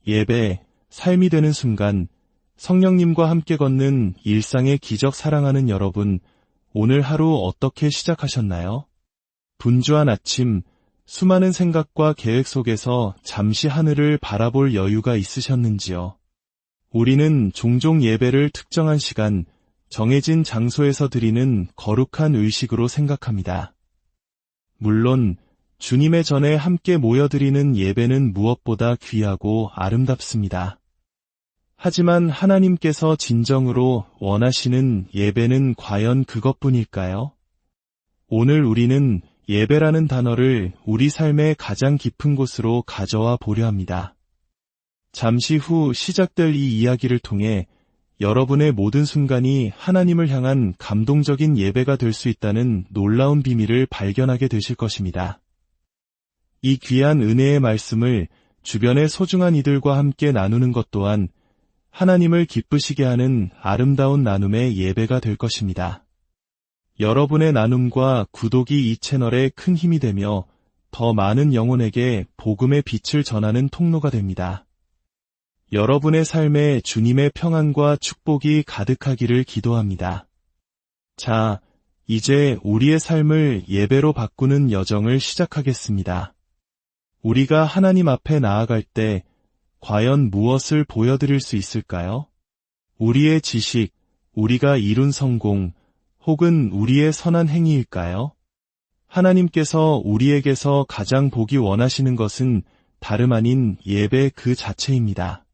예배, 삶이 되는 순간 성령님과 함께 걷는 일상의 기적 사랑하는 여러분, 오늘 하루 어떻게 시작하셨나요? 분주한 아침, 수많은 생각과 계획 속에서 잠시 하늘을 바라볼 여유가 있으셨는지요? 우리는 종종 예배를 특정한 시간, 정해진 장소에서 드리는 거룩한 의식으로 생각합니다. 물론 주님의 전에 함께 모여드리는 예배는 무엇보다 귀하고 아름답습니다. 하지만 하나님께서 진정으로 원하시는 예배는 과연 그것뿐일까요? 오늘 우리는 예배라는 단어를 우리 삶의 가장 깊은 곳으로 가져와 보려 합니다. 잠시 후 시작될 이 이야기를 통해 여러분의 모든 순간이 하나님을 향한 감동적인 예배가 될 수 있다는 놀라운 비밀을 발견하게 되실 것입니다. 이 귀한 은혜의 말씀을 주변의 소중한 이들과 함께 나누는 것 또한 하나님을 기쁘시게 하는 아름다운 나눔의 예배가 될 것입니다. 여러분의 나눔과 구독이 이 채널에 큰 힘이 되며 더 많은 영혼에게 복음의 빛을 전하는 통로가 됩니다. 여러분의 삶에 주님의 평안과 축복이 가득하기를 기도합니다. 자, 이제 우리의 삶을 예배로 바꾸는 여정을 시작하겠습니다. 우리가 하나님 앞에 나아갈 때 과연 무엇을 보여드릴 수 있을까요? 우리의 지식, 우리가 이룬 성공, 혹은 우리의 선한 행위일까요? 하나님께서 우리에게서 가장 보기 원하시는 것은 다름 아닌 예배 그 자체입니다.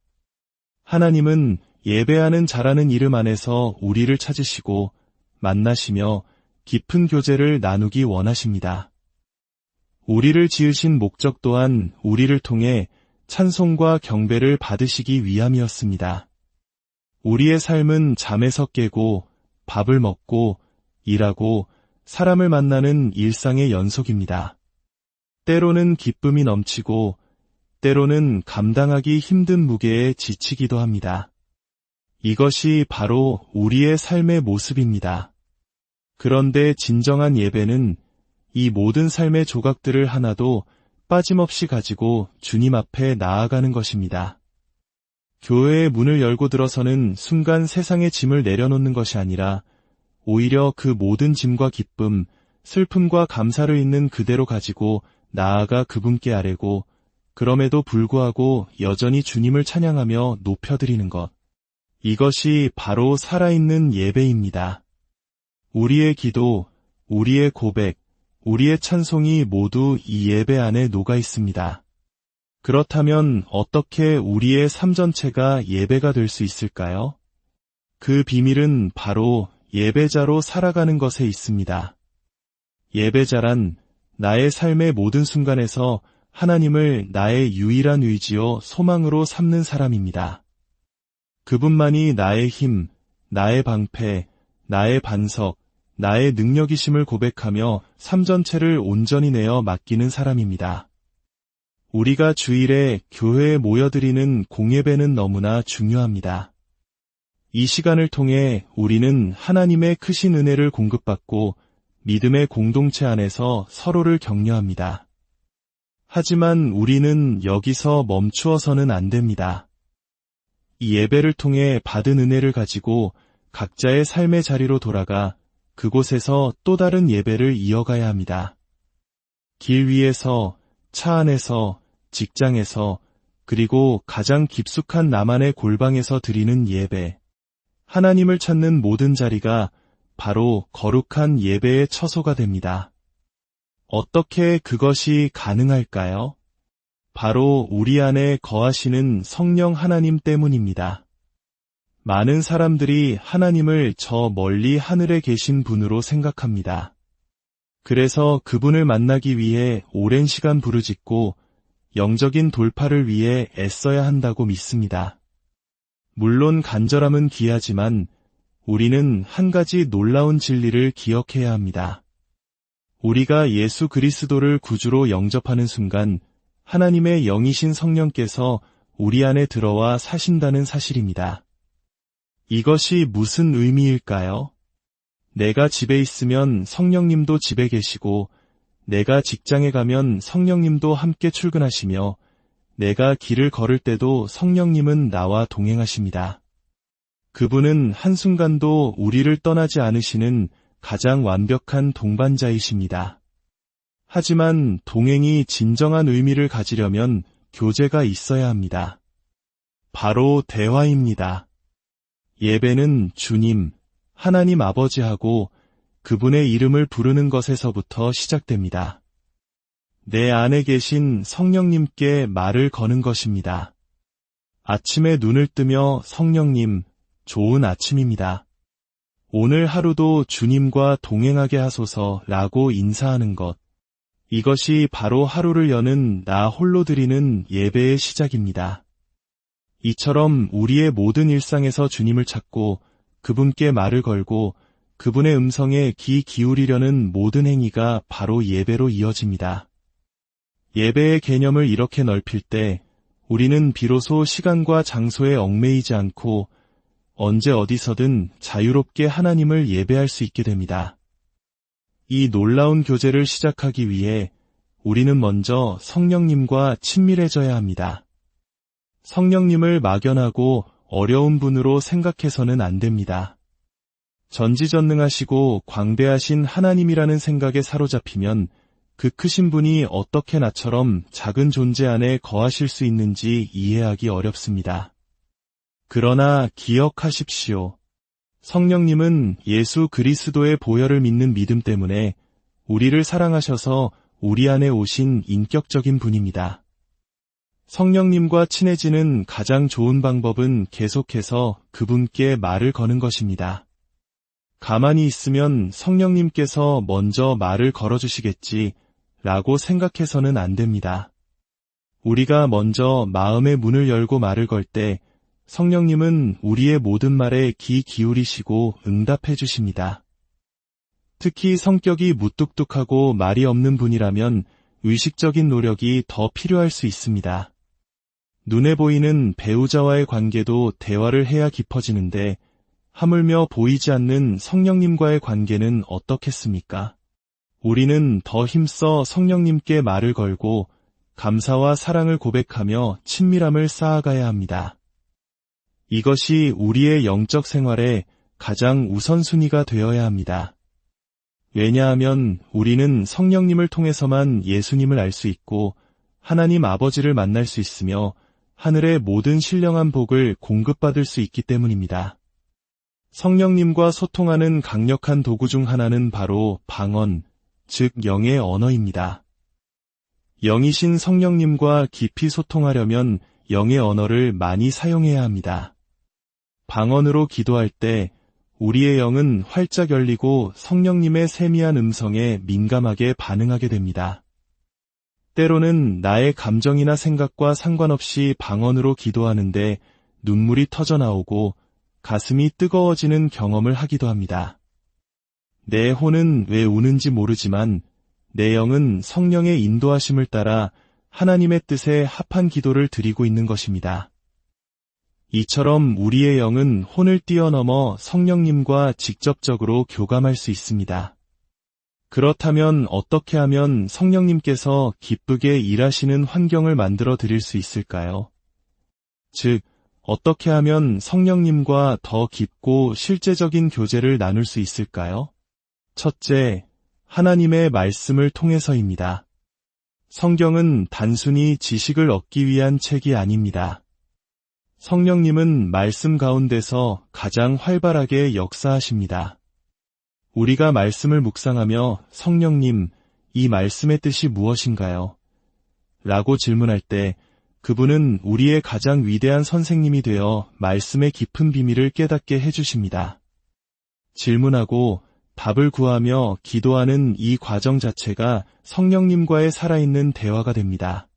하나님은 예배하는 자라는 이름 안에서 우리를 찾으시고 만나시며 깊은 교제를 나누기 원하십니다. 우리를 지으신 목적 또한 우리를 통해 찬송과 경배를 받으시기 위함이었습니다. 우리의 삶은 잠에서 깨고 밥을 먹고 일하고 사람을 만나는 일상의 연속입니다. 때로는 기쁨이 넘치고 때로는 감당하기 힘든 무게에 지치기도 합니다. 이것이 바로 우리의 삶의 모습입니다. 그런데 진정한 예배는 이 모든 삶의 조각들을 하나도 빠짐없이 가지고 주님 앞에 나아가는 것입니다. 교회의 문을 열고 들어서는 순간 세상의 짐을 내려놓는 것이 아니라 오히려 그 모든 짐과 기쁨, 슬픔과 감사를 있는 그대로 가지고 나아가 그분께 아뢰고 그럼에도 불구하고 여전히 주님을 찬양하며 높여드리는 것. 이것이 바로 살아있는 예배입니다. 우리의 기도, 우리의 고백, 우리의 찬송이 모두 이 예배 안에 녹아 있습니다. 그렇다면 어떻게 우리의 삶 전체가 예배가 될 수 있을까요? 그 비밀은 바로 예배자로 살아가는 것에 있습니다. 예배자란 나의 삶의 모든 순간에서 하나님을 나의 유일한 의지요 소망으로 삼는 사람입니다. 그분만이 나의 힘, 나의 방패, 나의 반석, 나의 능력이심을 고백하며 삶 전체를 온전히 내어 맡기는 사람입니다. 우리가 주일에 교회에 모여드리는 공예배는 너무나 중요합니다. 이 시간을 통해 우리는 하나님의 크신 은혜를 공급받고 믿음의 공동체 안에서 서로를 격려합니다. 하지만 우리는 여기서 멈추어서는 안 됩니다. 이 예배를 통해 받은 은혜를 가지고 각자의 삶의 자리로 돌아가 그곳에서 또 다른 예배를 이어가야 합니다. 길 위에서, 차 안에서, 직장에서, 그리고 가장 깊숙한 나만의 골방에서 드리는 예배. 하나님을 찾는 모든 자리가 바로 거룩한 예배의 처소가 됩니다. 어떻게 그것이 가능할까요? 바로 우리 안에 거하시는 성령 하나님 때문입니다. 많은 사람들이 하나님을 저 멀리 하늘에 계신 분으로 생각합니다. 그래서 그분을 만나기 위해 오랜 시간 부르짖고 영적인 돌파를 위해 애써야 한다고 믿습니다. 물론 간절함은 귀하지만 우리는 한 가지 놀라운 진리를 기억해야 합니다. 우리가 예수 그리스도를 구주로 영접하는 순간 하나님의 영이신 성령께서 우리 안에 들어와 사신다는 사실입니다. 이것이 무슨 의미일까요? 내가 집에 있으면 성령님도 집에 계시고 내가 직장에 가면 성령님도 함께 출근하시며 내가 길을 걸을 때도 성령님은 나와 동행하십니다. 그분은 한순간도 우리를 떠나지 않으시는 가장 완벽한 동반자이십니다. 하지만 동행이 진정한 의미를 가지려면 교제가 있어야 합니다. 바로 대화입니다. 예배는 주님, 하나님 아버지하고 그분의 이름을 부르는 것에서부터 시작됩니다. 내 안에 계신 성령님께 말을 거는 것입니다. 아침에 눈을 뜨며 성령님, 좋은 아침입니다. 오늘 하루도 주님과 동행하게 하소서라고 인사하는 것. 이것이 바로 하루를 여는 나 홀로 드리는 예배의 시작입니다. 이처럼 우리의 모든 일상에서 주님을 찾고 그분께 말을 걸고 그분의 음성에 귀 기울이려는 모든 행위가 바로 예배로 이어집니다. 예배의 개념을 이렇게 넓힐 때 우리는 비로소 시간과 장소에 얽매이지 않고 언제 어디서든 자유롭게 하나님을 예배할 수 있게 됩니다. 이 놀라운 교제를 시작하기 위해 우리는 먼저 성령님과 친밀해져야 합니다. 성령님을 막연하고 어려운 분으로 생각해서는 안 됩니다. 전지전능하시고 광대하신 하나님이라는 생각에 사로잡히면 그 크신 분이 어떻게 나처럼 작은 존재 안에 거하실 수 있는지 이해하기 어렵습니다. 그러나 기억하십시오. 성령님은 예수 그리스도의 보혈을 믿는 믿음 때문에 우리를 사랑하셔서 우리 안에 오신 인격적인 분입니다. 성령님과 친해지는 가장 좋은 방법은 계속해서 그분께 말을 거는 것입니다. 가만히 있으면 성령님께서 먼저 말을 걸어주시겠지 라고 생각해서는 안 됩니다. 우리가 먼저 마음의 문을 열고 말을 걸 때 성령님은 우리의 모든 말에 귀 기울이시고 응답해 주십니다. 특히 성격이 무뚝뚝하고 말이 없는 분이라면 의식적인 노력이 더 필요할 수 있습니다. 눈에 보이는 배우자와의 관계도 대화를 해야 깊어지는데 하물며 보이지 않는 성령님과의 관계는 어떻겠습니까? 우리는 더 힘써 성령님께 말을 걸고 감사와 사랑을 고백하며 친밀함을 쌓아가야 합니다. 이것이 우리의 영적 생활의 가장 우선순위가 되어야 합니다. 왜냐하면 우리는 성령님을 통해서만 예수님을 알 수 있고 하나님 아버지를 만날 수 있으며 하늘의 모든 신령한 복을 공급받을 수 있기 때문입니다. 성령님과 소통하는 강력한 도구 중 하나는 바로 방언, 즉 영의 언어입니다. 영이신 성령님과 깊이 소통하려면 영의 언어를 많이 사용해야 합니다. 방언으로 기도할 때 우리의 영은 활짝 열리고 성령님의 세미한 음성에 민감하게 반응하게 됩니다. 때로는 나의 감정이나 생각과 상관없이 방언으로 기도하는데 눈물이 터져 나오고 가슴이 뜨거워지는 경험을 하기도 합니다. 내 혼은 왜 우는지 모르지만 내 영은 성령의 인도하심을 따라 하나님의 뜻에 합한 기도를 드리고 있는 것입니다. 이처럼 우리의 영은 혼을 뛰어넘어 성령님과 직접적으로 교감할 수 있습니다. 그렇다면 어떻게 하면 성령님께서 기쁘게 일하시는 환경을 만들어 드릴 수 있을까요? 즉, 어떻게 하면 성령님과 더 깊고 실제적인 교제를 나눌 수 있을까요? 첫째, 하나님의 말씀을 통해서입니다. 성경은 단순히 지식을 얻기 위한 책이 아닙니다. 성령님은 말씀 가운데서 가장 활발하게 역사하십니다. 우리가 말씀을 묵상하며 성령님, 이 말씀의 뜻이 무엇인가요? 라고 질문할 때 그분은 우리의 가장 위대한 선생님이 되어 말씀의 깊은 비밀을 깨닫게 해주십니다. 질문하고 답을 구하며 기도하는 이 과정 자체가 성령님과의 살아있는 대화가 됩니다.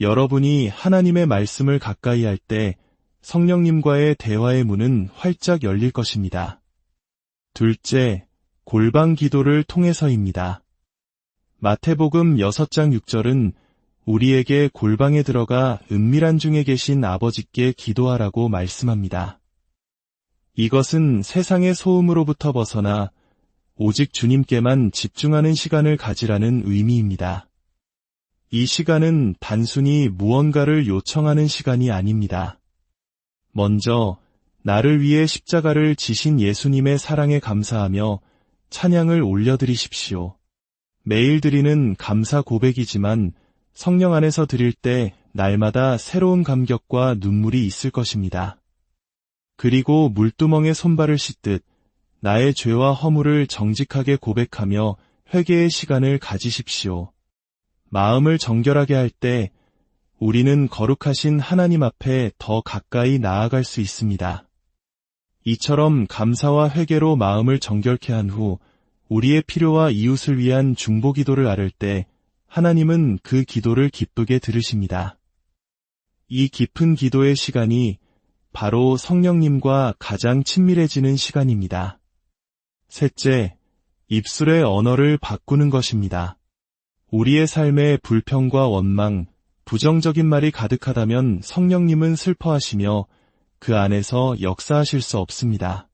여러분이 하나님의 말씀을 가까이 할 때 성령님과의 대화의 문은 활짝 열릴 것입니다. 둘째, 골방 기도를 통해서입니다. 마태복음 6장 6절은 우리에게 골방에 들어가 은밀한 중에 계신 아버지께 기도하라고 말씀합니다. 이것은 세상의 소음으로부터 벗어나 오직 주님께만 집중하는 시간을 가지라는 의미입니다. 이 시간은 단순히 무언가를 요청하는 시간이 아닙니다. 먼저 나를 위해 십자가를 지신 예수님의 사랑에 감사하며 찬양을 올려드리십시오. 매일 드리는 감사 고백이지만 성령 안에서 드릴 때 날마다 새로운 감격과 눈물이 있을 것입니다. 그리고 물두멍에 손발을 씻듯 나의 죄와 허물을 정직하게 고백하며 회개의 시간을 가지십시오. 마음을 정결하게 할 때 우리는 거룩하신 하나님 앞에 더 가까이 나아갈 수 있습니다. 이처럼 감사와 회개로 마음을 정결케 한 후 우리의 필요와 이웃을 위한 중보 기도를 아뢰 때 하나님은 그 기도를 기쁘게 들으십니다. 이 깊은 기도의 시간이 바로 성령님과 가장 친밀해지는 시간입니다. 셋째, 입술의 언어를 바꾸는 것입니다. 우리의 삶에 불평과 원망, 부정적인 말이 가득하다면 성령님은 슬퍼하시며 그 안에서 역사하실 수 없습니다.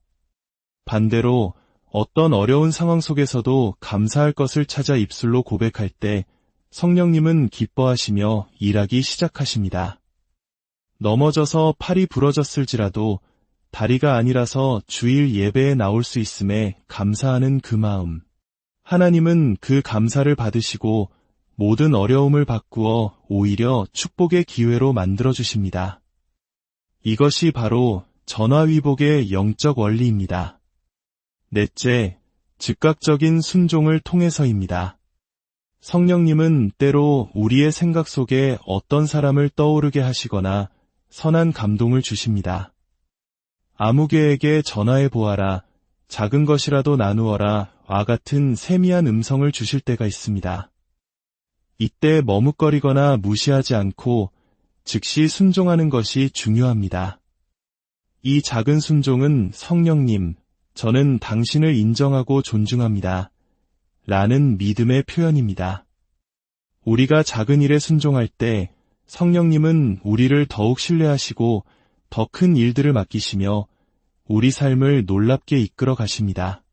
반대로 어떤 어려운 상황 속에서도 감사할 것을 찾아 입술로 고백할 때 성령님은 기뻐하시며 일하기 시작하십니다. 넘어져서 팔이 부러졌을지라도 다리가 아니라서 주일 예배에 나올 수 있음에 감사하는 그 마음. 하나님은 그 감사를 받으시고 모든 어려움을 바꾸어 오히려 축복의 기회로 만들어주십니다. 이것이 바로 전화위복의 영적 원리입니다. 넷째, 즉각적인 순종을 통해서입니다. 성령님은 때로 우리의 생각 속에 어떤 사람을 떠오르게 하시거나 선한 감동을 주십니다. 아무개에게 전화해 보아라, 작은 것이라도 나누어라 와 같은 세미한 음성을 주실 때가 있습니다. 이때 머뭇거리거나 무시하지 않고 즉시 순종하는 것이 중요합니다. 이 작은 순종은 성령님, 저는 당신을 인정하고 존중합니다. 라는 믿음의 표현입니다. 우리가 작은 일에 순종할 때 성령님은 우리를 더욱 신뢰하시고 더 큰 일들을 맡기시며 우리 삶을 놀랍게 이끌어 가십니다.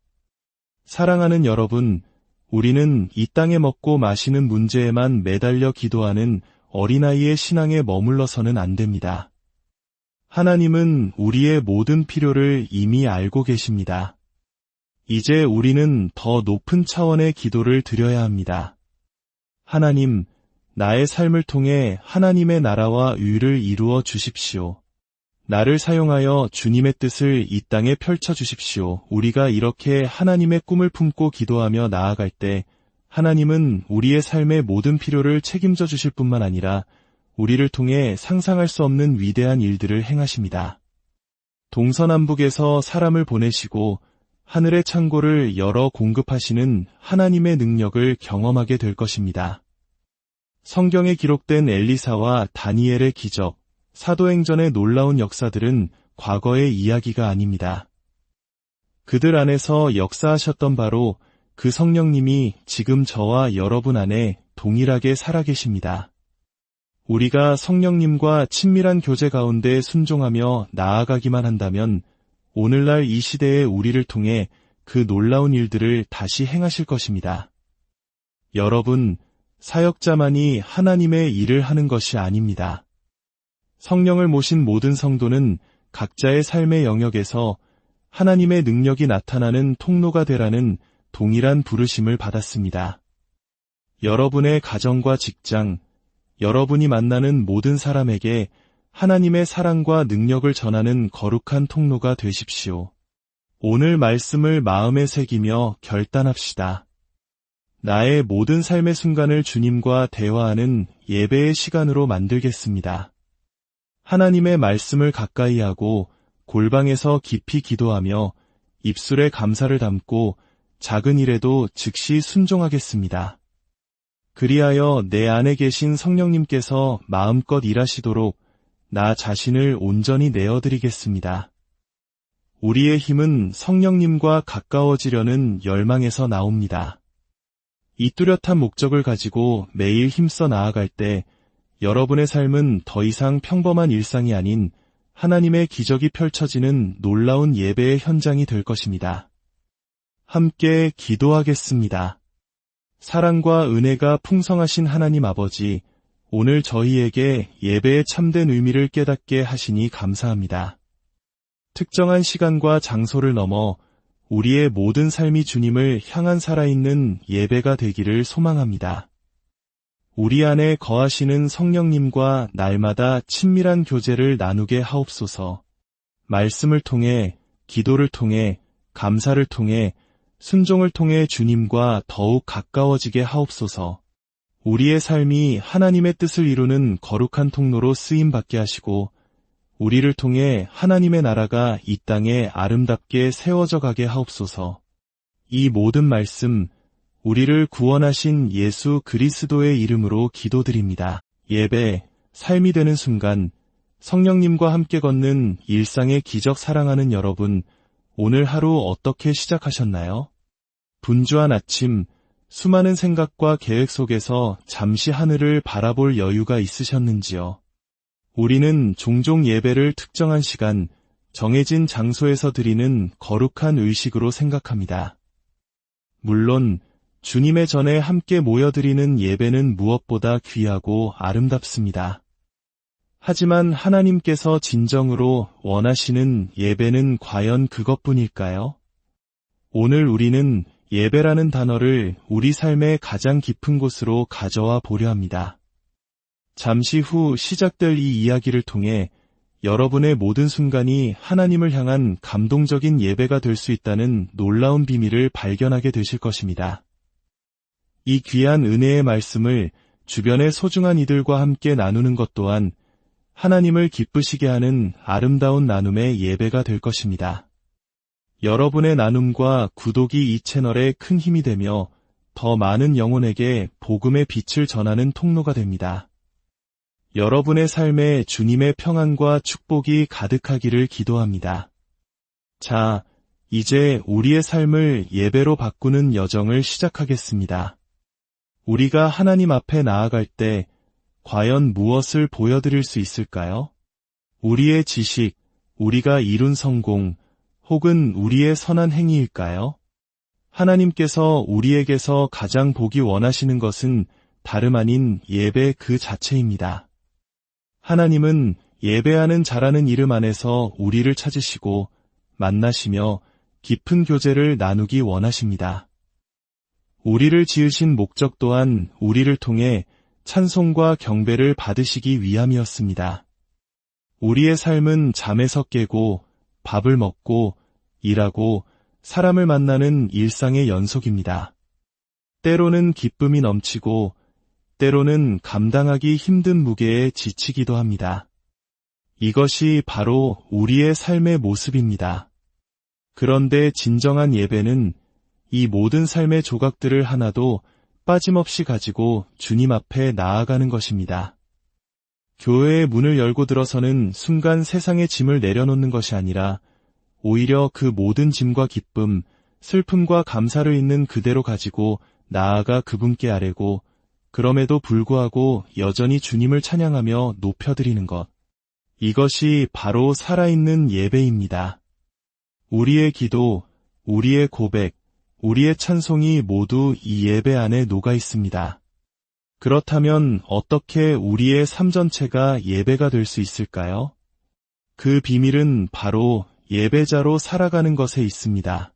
사랑하는 여러분, 우리는 이 땅에 먹고 마시는 문제에만 매달려 기도하는 어린아이의 신앙에 머물러서는 안 됩니다. 하나님은 우리의 모든 필요를 이미 알고 계십니다. 이제 우리는 더 높은 차원의 기도를 드려야 합니다. 하나님, 나의 삶을 통해 하나님의 나라와 의를 이루어 주십시오. 나를 사용하여 주님의 뜻을 이 땅에 펼쳐 주십시오. 우리가 이렇게 하나님의 꿈을 품고 기도하며 나아갈 때 하나님은 우리의 삶의 모든 필요를 책임져 주실 뿐만 아니라 우리를 통해 상상할 수 없는 위대한 일들을 행하십니다. 동서남북에서 사람을 보내시고 하늘의 창고를 열어 공급하시는 하나님의 능력을 경험하게 될 것입니다. 성경에 기록된 엘리사와 다니엘의 기적, 사도행전의 놀라운 역사들은 과거의 이야기가 아닙니다. 그들 안에서 역사하셨던 바로 그 성령님이 지금 저와 여러분 안에 동일하게 살아계십니다. 우리가 성령님과 친밀한 교제 가운데 순종하며 나아가기만 한다면 오늘날 이 시대에 우리를 통해 그 놀라운 일들을 다시 행하실 것입니다. 여러분, 사역자만이 하나님의 일을 하는 것이 아닙니다. 성령을 모신 모든 성도는 각자의 삶의 영역에서 하나님의 능력이 나타나는 통로가 되라는 동일한 부르심을 받았습니다. 여러분의 가정과 직장, 여러분이 만나는 모든 사람에게 하나님의 사랑과 능력을 전하는 거룩한 통로가 되십시오. 오늘 말씀을 마음에 새기며 결단합시다. 나의 모든 삶의 순간을 주님과 대화하는 예배의 시간으로 만들겠습니다. 하나님의 말씀을 가까이 하고 골방에서 깊이 기도하며 입술에 감사를 담고 작은 일에도 즉시 순종하겠습니다. 그리하여 내 안에 계신 성령님께서 마음껏 일하시도록 나 자신을 온전히 내어드리겠습니다. 우리의 힘은 성령님과 가까워지려는 열망에서 나옵니다. 이 뚜렷한 목적을 가지고 매일 힘써 나아갈 때 여러분의 삶은 더 이상 평범한 일상이 아닌 하나님의 기적이 펼쳐지는 놀라운 예배의 현장이 될 것입니다. 함께 기도하겠습니다. 사랑과 은혜가 풍성하신 하나님 아버지, 오늘 저희에게 예배의 참된 의미를 깨닫게 하시니 감사합니다. 특정한 시간과 장소를 넘어 우리의 모든 삶이 주님을 향한 살아있는 예배가 되기를 소망합니다. 우리 안에 거하시는 성령님과 날마다 친밀한 교제를 나누게 하옵소서. 말씀을 통해, 기도를 통해, 감사를 통해, 순종을 통해 주님과 더욱 가까워지게 하옵소서. 우리의 삶이 하나님의 뜻을 이루는 거룩한 통로로 쓰임받게 하시고, 우리를 통해 하나님의 나라가 이 땅에 아름답게 세워져 가게 하옵소서. 이 모든 말씀, 우리를 구원하신 예수 그리스도의 이름으로 기도드립니다. 예배, 삶이 되는 순간, 성령님과 함께 걷는 일상의 기적 사랑하는 여러분, 오늘 하루 어떻게 시작하셨나요? 분주한 아침, 수많은 생각과 계획 속에서 잠시 하늘을 바라볼 여유가 있으셨는지요? 우리는 종종 예배를 특정한 시간, 정해진 장소에서 드리는 거룩한 의식으로 생각합니다. 물론 주님의 전에 함께 모여드리는 예배는 무엇보다 귀하고 아름답습니다. 하지만 하나님께서 진정으로 원하시는 예배는 과연 그것뿐일까요? 오늘 우리는 예배라는 단어를 우리 삶의 가장 깊은 곳으로 가져와 보려 합니다. 잠시 후 시작될 이 이야기를 통해 여러분의 모든 순간이 하나님을 향한 감동적인 예배가 될 수 있다는 놀라운 비밀을 발견하게 되실 것입니다. 이 귀한 은혜의 말씀을 주변의 소중한 이들과 함께 나누는 것 또한 하나님을 기쁘시게 하는 아름다운 나눔의 예배가 될 것입니다. 여러분의 나눔과 구독이 이 채널에 큰 힘이 되며 더 많은 영혼에게 복음의 빛을 전하는 통로가 됩니다. 여러분의 삶에 주님의 평안과 축복이 가득하기를 기도합니다. 자, 이제 우리의 삶을 예배로 바꾸는 여정을 시작하겠습니다. 우리가 하나님 앞에 나아갈 때 과연 무엇을 보여드릴 수 있을까요? 우리의 지식, 우리가 이룬 성공, 혹은 우리의 선한 행위일까요? 하나님께서 우리에게서 가장 보기 원하시는 것은 다름 아닌 예배 그 자체입니다. 하나님은 예배하는 자라는 이름 안에서 우리를 찾으시고 만나시며 깊은 교제를 나누기 원하십니다. 우리를 지으신 목적 또한 우리를 통해 찬송과 경배를 받으시기 위함이었습니다. 우리의 삶은 잠에서 깨고 밥을 먹고 일하고 사람을 만나는 일상의 연속입니다. 때로는 기쁨이 넘치고 때로는 감당하기 힘든 무게에 지치기도 합니다. 이것이 바로 우리의 삶의 모습입니다. 그런데 진정한 예배는 이 모든 삶의 조각들을 하나도 빠짐없이 가지고 주님 앞에 나아가는 것입니다. 교회의 문을 열고 들어서는 순간 세상의 짐을 내려놓는 것이 아니라 오히려 그 모든 짐과 기쁨, 슬픔과 감사를 있는 그대로 가지고 나아가 그분께 아뢰고 그럼에도 불구하고 여전히 주님을 찬양하며 높여드리는 것. 이것이 바로 살아있는 예배입니다. 우리의 기도, 우리의 고백, 우리의 찬송이 모두 이 예배 안에 녹아 있습니다. 그렇다면 어떻게 우리의 삶 전체가 예배가 될 수 있을까요? 그 비밀은 바로 예배자로 살아가는 것에 있습니다.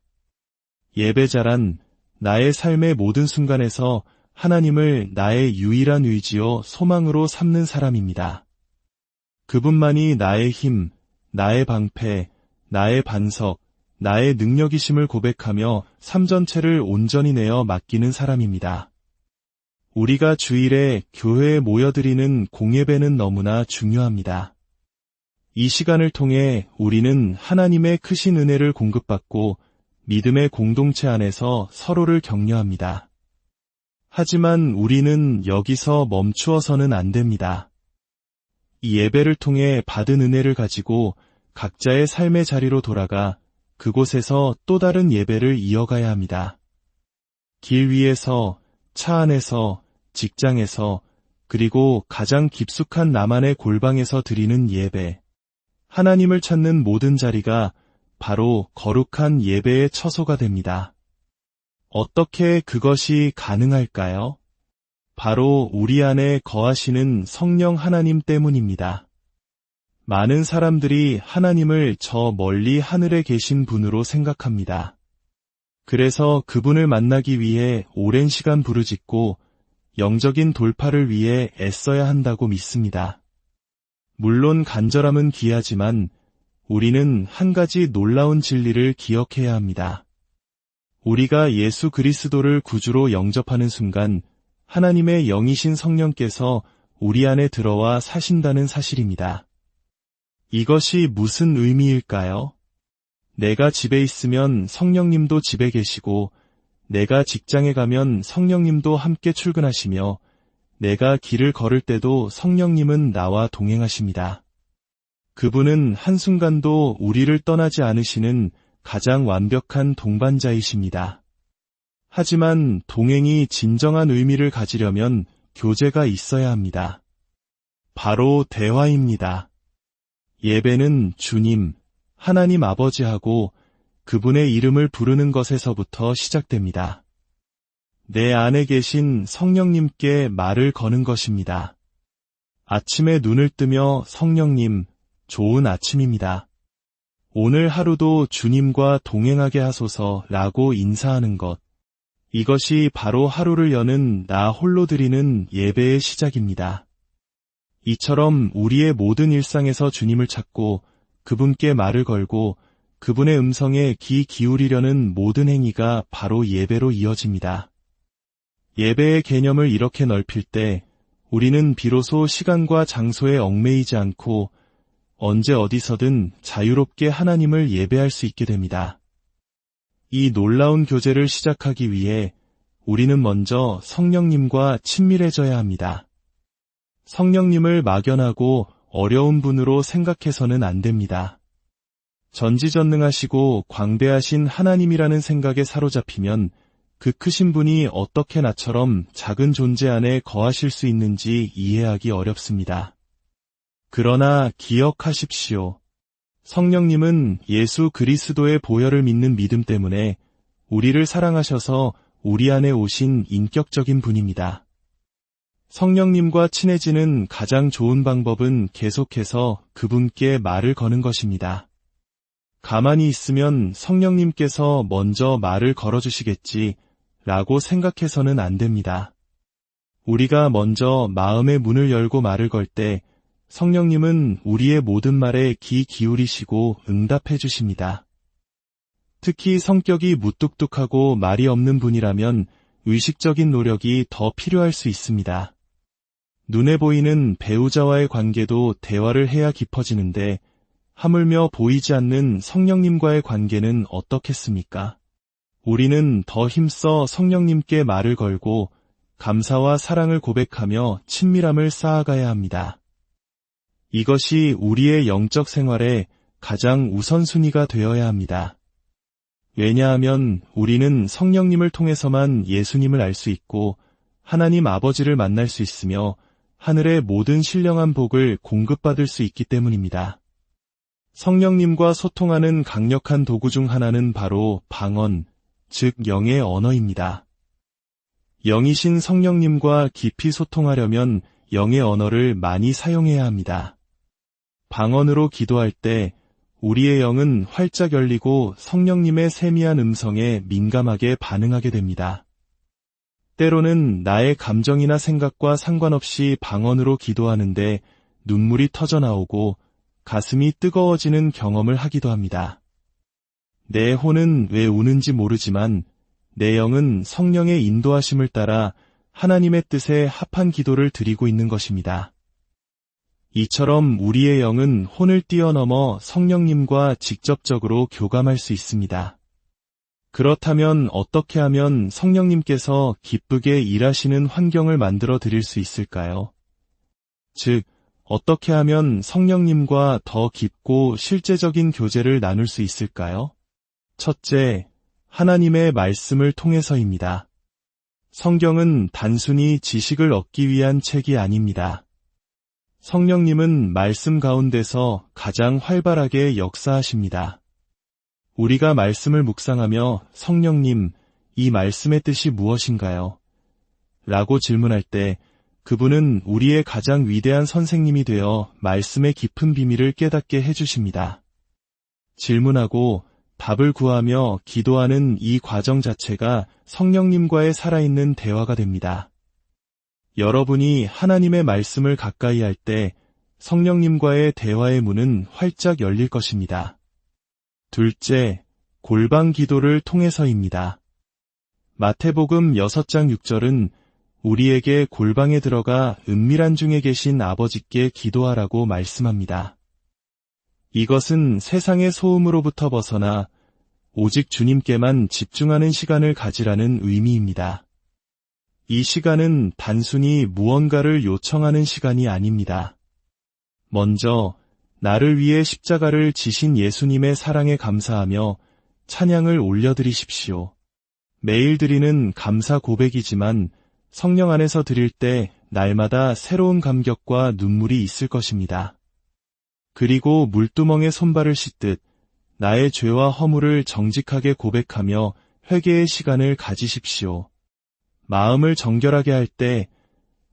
예배자란 나의 삶의 모든 순간에서 하나님을 나의 유일한 의지요 소망으로 삼는 사람입니다. 그분만이 나의 힘, 나의 방패, 나의 반석, 나의 능력이심을 고백하며 삶 전체를 온전히 내어 맡기는 사람입니다. 우리가 주일에 교회에 모여드리는 공예배는 너무나 중요합니다. 이 시간을 통해 우리는 하나님의 크신 은혜를 공급받고 믿음의 공동체 안에서 서로를 격려합니다. 하지만 우리는 여기서 멈추어서는 안 됩니다. 이 예배를 통해 받은 은혜를 가지고 각자의 삶의 자리로 돌아가 그곳에서 또 다른 예배를 이어가야 합니다. 길 위에서, 차 안에서, 직장에서, 그리고 가장 깊숙한 나만의 골방에서 드리는 예배. 하나님을 찾는 모든 자리가 바로 거룩한 예배의 처소가 됩니다. 어떻게 그것이 가능할까요? 바로 우리 안에 거하시는 성령 하나님 때문입니다. 많은 사람들이 하나님을 저 멀리 하늘에 계신 분으로 생각합니다. 그래서 그분을 만나기 위해 오랜 시간 부르짖고 영적인 돌파를 위해 애써야 한다고 믿습니다. 물론 간절함은 귀하지만 우리는 한 가지 놀라운 진리를 기억해야 합니다. 우리가 예수 그리스도를 구주로 영접하는 순간 하나님의 영이신 성령께서 우리 안에 들어와 사신다는 사실입니다. 이것이 무슨 의미일까요? 내가 집에 있으면 성령님도 집에 계시고 내가 직장에 가면 성령님도 함께 출근하시며 내가 길을 걸을 때도 성령님은 나와 동행하십니다. 그분은 한순간도 우리를 떠나지 않으시는 가장 완벽한 동반자이십니다. 하지만 동행이 진정한 의미를 가지려면 교제가 있어야 합니다. 바로 대화입니다. 예배는 주님, 하나님 아버지하고 그분의 이름을 부르는 것에서부터 시작됩니다. 내 안에 계신 성령님께 말을 거는 것입니다. 아침에 눈을 뜨며 성령님, 좋은 아침입니다. 오늘 하루도 주님과 동행하게 하소서라고 인사하는 것. 이것이 바로 하루를 여는 나 홀로 드리는 예배의 시작입니다. 이처럼 우리의 모든 일상에서 주님을 찾고 그분께 말을 걸고 그분의 음성에 귀 기울이려는 모든 행위가 바로 예배로 이어집니다. 예배의 개념을 이렇게 넓힐 때 우리는 비로소 시간과 장소에 얽매이지 않고 언제 어디서든 자유롭게 하나님을 예배할 수 있게 됩니다. 이 놀라운 교제를 시작하기 위해 우리는 먼저 성령님과 친밀해져야 합니다. 성령님을 막연하고 어려운 분으로 생각해서는 안 됩니다. 전지전능하시고 광대하신 하나님이라는 생각에 사로잡히면 그 크신 분이 어떻게 나처럼 작은 존재 안에 거하실 수 있는지 이해하기 어렵습니다. 그러나 기억하십시오. 성령님은 예수 그리스도의 보혈을 믿는 믿음 때문에 우리를 사랑하셔서 우리 안에 오신 인격적인 분입니다. 성령님과 친해지는 가장 좋은 방법은 계속해서 그분께 말을 거는 것입니다. 가만히 있으면 성령님께서 먼저 말을 걸어주시겠지 라고 생각해서는 안 됩니다. 우리가 먼저 마음의 문을 열고 말을 걸 때 성령님은 우리의 모든 말에 귀 기울이시고 응답해 주십니다. 특히 성격이 무뚝뚝하고 말이 없는 분이라면 의식적인 노력이 더 필요할 수 있습니다. 눈에 보이는 배우자와의 관계도 대화를 해야 깊어지는데 하물며 보이지 않는 성령님과의 관계는 어떻겠습니까? 우리는 더 힘써 성령님께 말을 걸고 감사와 사랑을 고백하며 친밀함을 쌓아가야 합니다. 이것이 우리의 영적 생활의 가장 우선순위가 되어야 합니다. 왜냐하면 우리는 성령님을 통해서만 예수님을 알 수 있고 하나님 아버지를 만날 수 있으며 하늘의 모든 신령한 복을 공급받을 수 있기 때문입니다. 성령님과 소통하는 강력한 도구 중 하나는 바로 방언, 즉 영의 언어입니다. 영이신 성령님과 깊이 소통하려면 영의 언어를 많이 사용해야 합니다. 방언으로 기도할 때 우리의 영은 활짝 열리고 성령님의 세미한 음성에 민감하게 반응하게 됩니다. 때로는 나의 감정이나 생각과 상관없이 방언으로 기도하는데 눈물이 터져 나오고 가슴이 뜨거워지는 경험을 하기도 합니다. 내 혼은 왜 우는지 모르지만 내 영은 성령의 인도하심을 따라 하나님의 뜻에 합한 기도를 드리고 있는 것입니다. 이처럼 우리의 영은 혼을 뛰어넘어 성령님과 직접적으로 교감할 수 있습니다. 그렇다면 어떻게 하면 성령님께서 기쁘게 일하시는 환경을 만들어 드릴 수 있을까요? 즉, 어떻게 하면 성령님과 더 깊고 실제적인 교제를 나눌 수 있을까요? 첫째, 하나님의 말씀을 통해서입니다. 성경은 단순히 지식을 얻기 위한 책이 아닙니다. 성령님은 말씀 가운데서 가장 활발하게 역사하십니다. 우리가 말씀을 묵상하며 성령님, 이 말씀의 뜻이 무엇인가요? 라고 질문할 때 그분은 우리의 가장 위대한 선생님이 되어 말씀의 깊은 비밀을 깨닫게 해주십니다. 질문하고 답을 구하며 기도하는 이 과정 자체가 성령님과의 살아있는 대화가 됩니다. 여러분이 하나님의 말씀을 가까이 할 때 성령님과의 대화의 문은 활짝 열릴 것입니다. 둘째, 골방 기도를 통해서입니다. 마태복음 6장 6절은 우리에게 골방에 들어가 은밀한 중에 계신 아버지께 기도하라고 말씀합니다. 이것은 세상의 소음으로부터 벗어나 오직 주님께만 집중하는 시간을 가지라는 의미입니다. 이 시간은 단순히 무언가를 요청하는 시간이 아닙니다. 먼저 나를 위해 십자가를 지신 예수님의 사랑에 감사하며 찬양을 올려드리십시오. 매일 드리는 감사 고백이지만 성령 안에서 드릴 때 날마다 새로운 감격과 눈물이 있을 것입니다. 그리고 물두멍에 손발을 씻듯 나의 죄와 허물을 정직하게 고백하며 회개의 시간을 가지십시오. 마음을 정결하게 할 때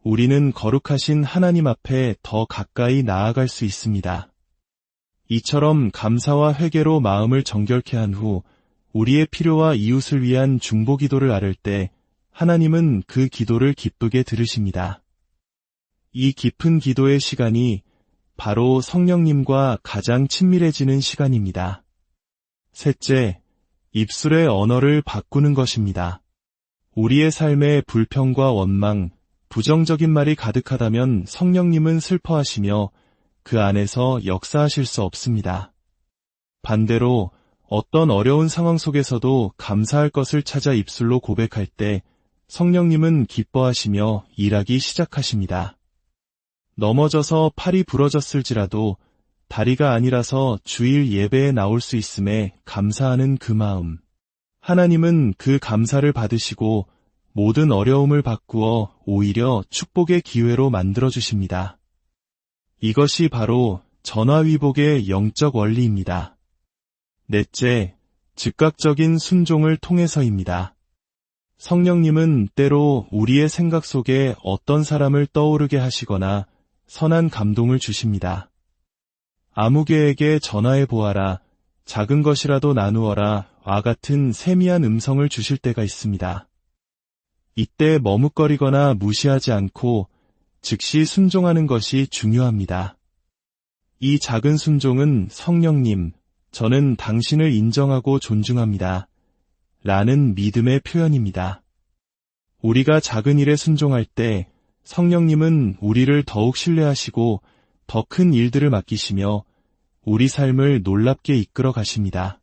우리는 거룩하신 하나님 앞에 더 가까이 나아갈 수 있습니다. 이처럼 감사와 회개로 마음을 정결케 한 후 우리의 필요와 이웃을 위한 중보 기도를 아뢰 때 하나님은 그 기도를 기쁘게 들으십니다. 이 깊은 기도의 시간이 바로 성령님과 가장 친밀해지는 시간입니다. 셋째, 입술의 언어를 바꾸는 것입니다. 우리의 삶에 불평과 원망, 부정적인 말이 가득하다면 성령님은 슬퍼하시며 그 안에서 역사하실 수 없습니다. 반대로 어떤 어려운 상황 속에서도 감사할 것을 찾아 입술로 고백할 때 성령님은 기뻐하시며 일하기 시작하십니다. 넘어져서 팔이 부러졌을지라도 다리가 아니라서 주일 예배에 나올 수 있음에 감사하는 그 마음. 하나님은 그 감사를 받으시고 모든 어려움을 바꾸어 오히려 축복의 기회로 만들어주십니다. 이것이 바로 전화위복의 영적 원리입니다. 넷째, 즉각적인 순종을 통해서입니다. 성령님은 때로 우리의 생각 속에 어떤 사람을 떠오르게 하시거나 선한 감동을 주십니다. 아무개에게 전화해 보아라, 작은 것이라도 나누어라 와 같은 세미한 음성을 주실 때가 있습니다. 이때 머뭇거리거나 무시하지 않고 즉시 순종하는 것이 중요합니다. 이 작은 순종은 성령님, 저는 당신을 인정하고 존중합니다. 라는 믿음의 표현입니다. 우리가 작은 일에 순종할 때 성령님은 우리를 더욱 신뢰하시고 더 큰 일들을 맡기시며 우리 삶을 놀랍게 이끌어 가십니다.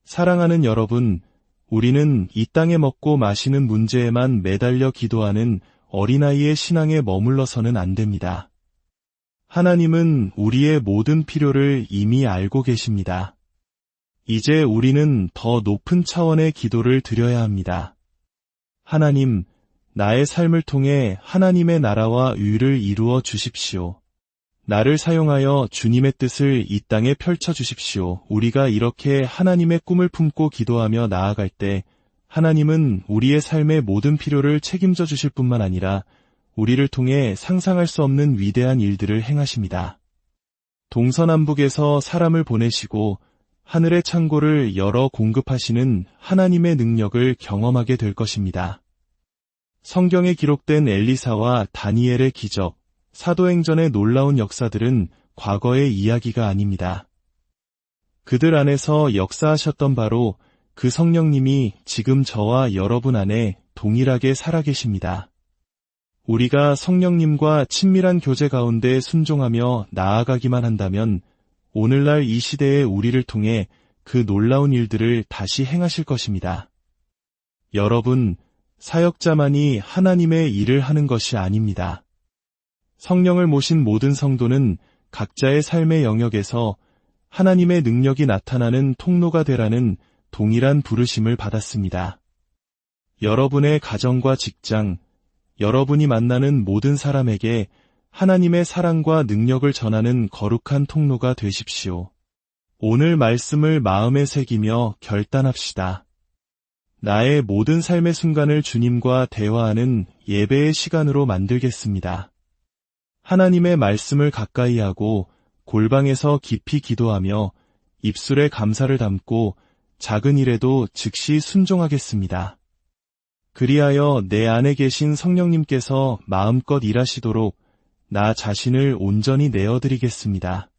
사랑하는 여러분, 우리는 이 땅에 먹고 마시는 문제에만 매달려 기도하는 어린아이의 신앙에 머물러서는 안 됩니다. 하나님은 우리의 모든 필요를 이미 알고 계십니다. 이제 우리는 더 높은 차원의 기도를 드려야 합니다. 하나님, 나의 삶을 통해 하나님의 나라와 의를 이루어 주십시오. 나를 사용하여 주님의 뜻을 이 땅에 펼쳐 주십시오. 우리가 이렇게 하나님의 꿈을 품고 기도하며 나아갈 때 하나님은 우리의 삶의 모든 필요를 책임져 주실 뿐만 아니라 우리를 통해 상상할 수 없는 위대한 일들을 행하십니다. 동서남북에서 사람을 보내시고 하늘의 창고를 열어 공급하시는 하나님의 능력을 경험하게 될 것입니다. 성경에 기록된 엘리사와 다니엘의 기적, 사도행전의 놀라운 역사들은 과거의 이야기가 아닙니다. 그들 안에서 역사하셨던 바로 그 성령님이 지금 저와 여러분 안에 동일하게 살아계십니다. 우리가 성령님과 친밀한 교제 가운데 순종하며 나아가기만 한다면 오늘날 이 시대의 우리를 통해 그 놀라운 일들을 다시 행하실 것입니다. 여러분, 사역자만이 하나님의 일을 하는 것이 아닙니다. 성령을 모신 모든 성도는 각자의 삶의 영역에서 하나님의 능력이 나타나는 통로가 되라는 동일한 부르심을 받았습니다. 여러분의 가정과 직장, 여러분이 만나는 모든 사람에게 하나님의 사랑과 능력을 전하는 거룩한 통로가 되십시오. 오늘 말씀을 마음에 새기며 결단합시다. 나의 모든 삶의 순간을 주님과 대화하는 예배의 시간으로 만들겠습니다. 하나님의 말씀을 가까이 하고 골방에서 깊이 기도하며 입술에 감사를 담고 작은 일에도 즉시 순종하겠습니다. 그리하여 내 안에 계신 성령님께서 마음껏 일하시도록 나 자신을 온전히 내어드리겠습니다.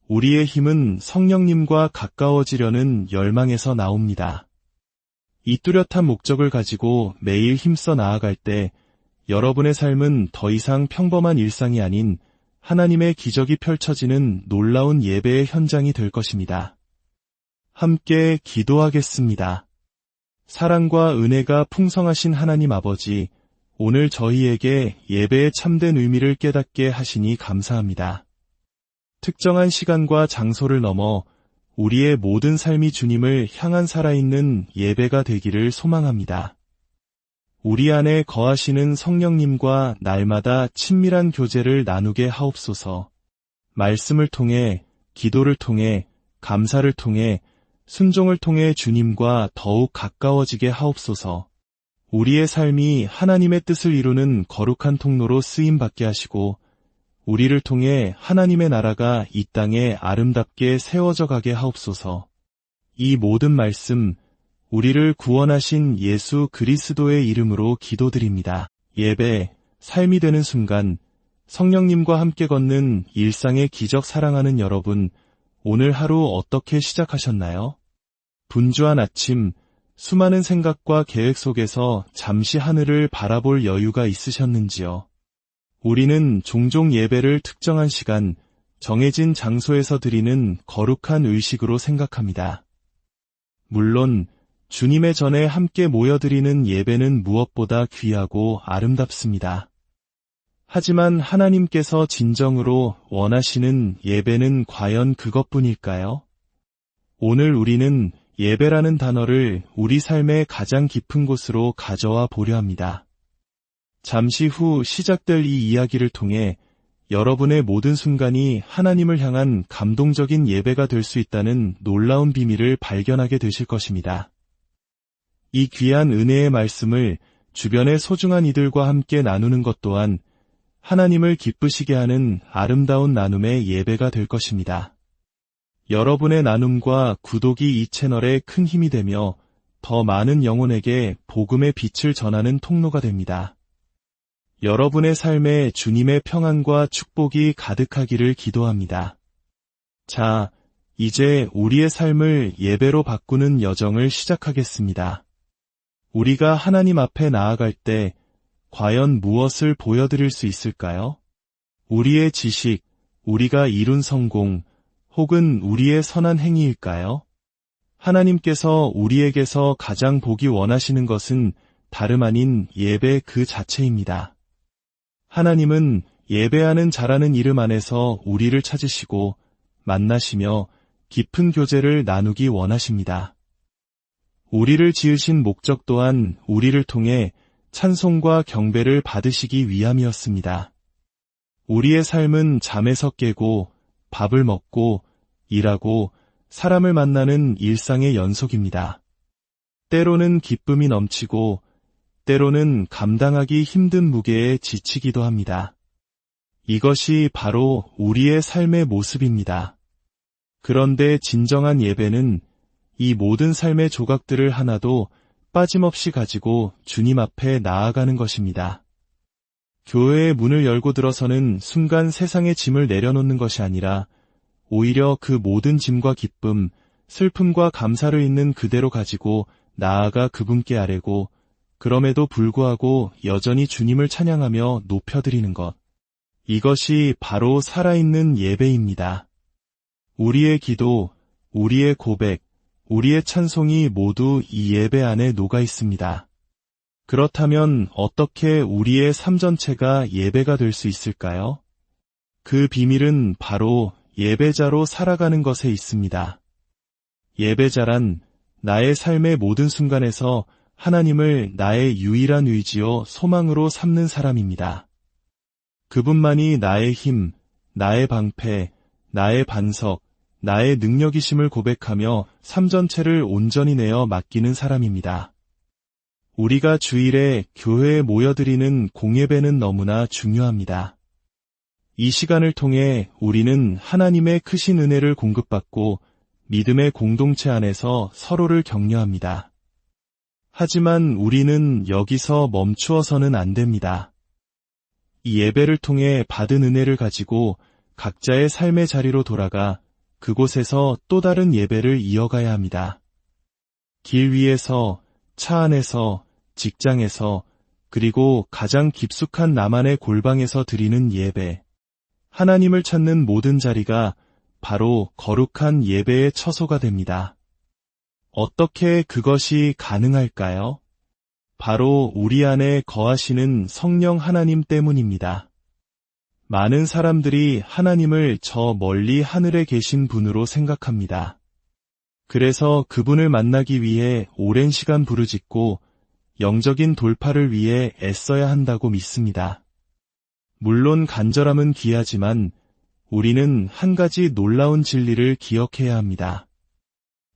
우리의 힘은 성령님과 가까워지려는 열망에서 나옵니다. 이 뚜렷한 목적을 가지고 매일 힘써 나아갈 때 여러분의 삶은 더 이상 평범한 일상이 아닌 하나님의 기적이 펼쳐지는 놀라운 예배의 현장이 될 것입니다. 함께 기도하겠습니다. 사랑과 은혜가 풍성하신 하나님 아버지, 오늘 저희에게 예배의 참된 의미를 깨닫게 하시니 감사합니다. 특정한 시간과 장소를 넘어 우리의 모든 삶이 주님을 향한 살아있는 예배가 되기를 소망합니다. 우리 안에 거하시는 성령님과 날마다 친밀한 교제를 나누게 하옵소서. 말씀을 통해, 기도를 통해, 감사를 통해, 순종을 통해 주님과 더욱 가까워지게 하옵소서. 우리의 삶이 하나님의 뜻을 이루는 거룩한 통로로 쓰임받게 하시고 우리를 통해 하나님의 나라가 이 땅에 아름답게 세워져 가게 하옵소서. 이 모든 말씀, 우리를 구원하신 예수 그리스도의 이름으로 기도드립니다. 예배, 삶이 되는 순간, 성령님과 함께 걷는 일상의 기적 사랑하는 여러분, 오늘 하루 어떻게 시작하셨나요? 분주한 아침, 수많은 생각과 계획 속에서 잠시 하늘을 바라볼 여유가 있으셨는지요? 우리는 종종 예배를 특정한 시간, 정해진 장소에서 드리는 거룩한 의식으로 생각합니다. 물론 주님의 전에 함께 모여드리는 예배는 무엇보다 귀하고 아름답습니다. 하지만 하나님께서 진정으로 원하시는 예배는 과연 그것뿐일까요? 오늘 우리는 예배라는 단어를 우리 삶의 가장 깊은 곳으로 가져와 보려 합니다. 잠시 후 시작될 이 이야기를 통해 여러분의 모든 순간이 하나님을 향한 감동적인 예배가 될 수 있다는 놀라운 비밀을 발견하게 되실 것입니다. 이 귀한 은혜의 말씀을 주변의 소중한 이들과 함께 나누는 것 또한 하나님을 기쁘시게 하는 아름다운 나눔의 예배가 될 것입니다. 여러분의 나눔과 구독이 이 채널에 큰 힘이 되며 더 많은 영혼에게 복음의 빛을 전하는 통로가 됩니다. 여러분의 삶에 주님의 평안과 축복이 가득하기를 기도합니다. 자, 이제 우리의 삶을 예배로 바꾸는 여정을 시작하겠습니다. 우리가 하나님 앞에 나아갈 때 과연 무엇을 보여드릴 수 있을까요? 우리의 지식, 우리가 이룬 성공, 혹은 우리의 선한 행위일까요? 하나님께서 우리에게서 가장 보기 원하시는 것은 다름 아닌 예배 그 자체입니다. 하나님은 예배하는 자라는 이름 안에서 우리를 찾으시고 만나시며 깊은 교제를 나누기 원하십니다. 우리를 지으신 목적 또한 우리를 통해 찬송과 경배를 받으시기 위함이었습니다. 우리의 삶은 잠에서 깨고 밥을 먹고 일하고 사람을 만나는 일상의 연속입니다. 때로는 기쁨이 넘치고 때로는 감당하기 힘든 무게에 지치기도 합니다. 이것이 바로 우리의 삶의 모습입니다. 그런데 진정한 예배는 이 모든 삶의 조각들을 하나도 빠짐없이 가지고 주님 앞에 나아가는 것입니다. 교회의 문을 열고 들어서는 순간 세상의 짐을 내려놓는 것이 아니라 오히려 그 모든 짐과 기쁨, 슬픔과 감사를 있는 그대로 가지고 나아가 그분께 아뢰고 그럼에도 불구하고 여전히 주님을 찬양하며 높여드리는 것. 이것이 바로 살아있는 예배입니다. 우리의 기도, 우리의 고백, 우리의 찬송이 모두 이 예배 안에 녹아 있습니다. 그렇다면 어떻게 우리의 삶 전체가 예배가 될 수 있을까요? 그 비밀은 바로 예배자로 살아가는 것에 있습니다. 예배자란 나의 삶의 모든 순간에서 하나님을 나의 유일한 의지요 소망으로 삼는 사람입니다. 그분만이 나의 힘, 나의 방패, 나의 반석, 나의 능력이심을 고백하며 삶 전체를 온전히 내어 맡기는 사람입니다. 우리가 주일에 교회에 모여드리는 공예배는 너무나 중요합니다. 이 시간을 통해 우리는 하나님의 크신 은혜를 공급받고 믿음의 공동체 안에서 서로를 격려합니다. 하지만 우리는 여기서 멈추어서는 안 됩니다. 이 예배를 통해 받은 은혜를 가지고 각자의 삶의 자리로 돌아가 그곳에서 또 다른 예배를 이어가야 합니다. 길 위에서, 차 안에서, 직장에서, 그리고 가장 깊숙한 나만의 골방에서 드리는 예배. 하나님을 찾는 모든 자리가 바로 거룩한 예배의 처소가 됩니다. 어떻게 그것이 가능할까요? 바로 우리 안에 거하시는 성령 하나님 때문입니다. 많은 사람들이 하나님을 저 멀리 하늘에 계신 분으로 생각합니다. 그래서 그분을 만나기 위해 오랜 시간 부르짖고 영적인 돌파를 위해 애써야 한다고 믿습니다. 물론 간절함은 귀하지만 우리는 한 가지 놀라운 진리를 기억해야 합니다.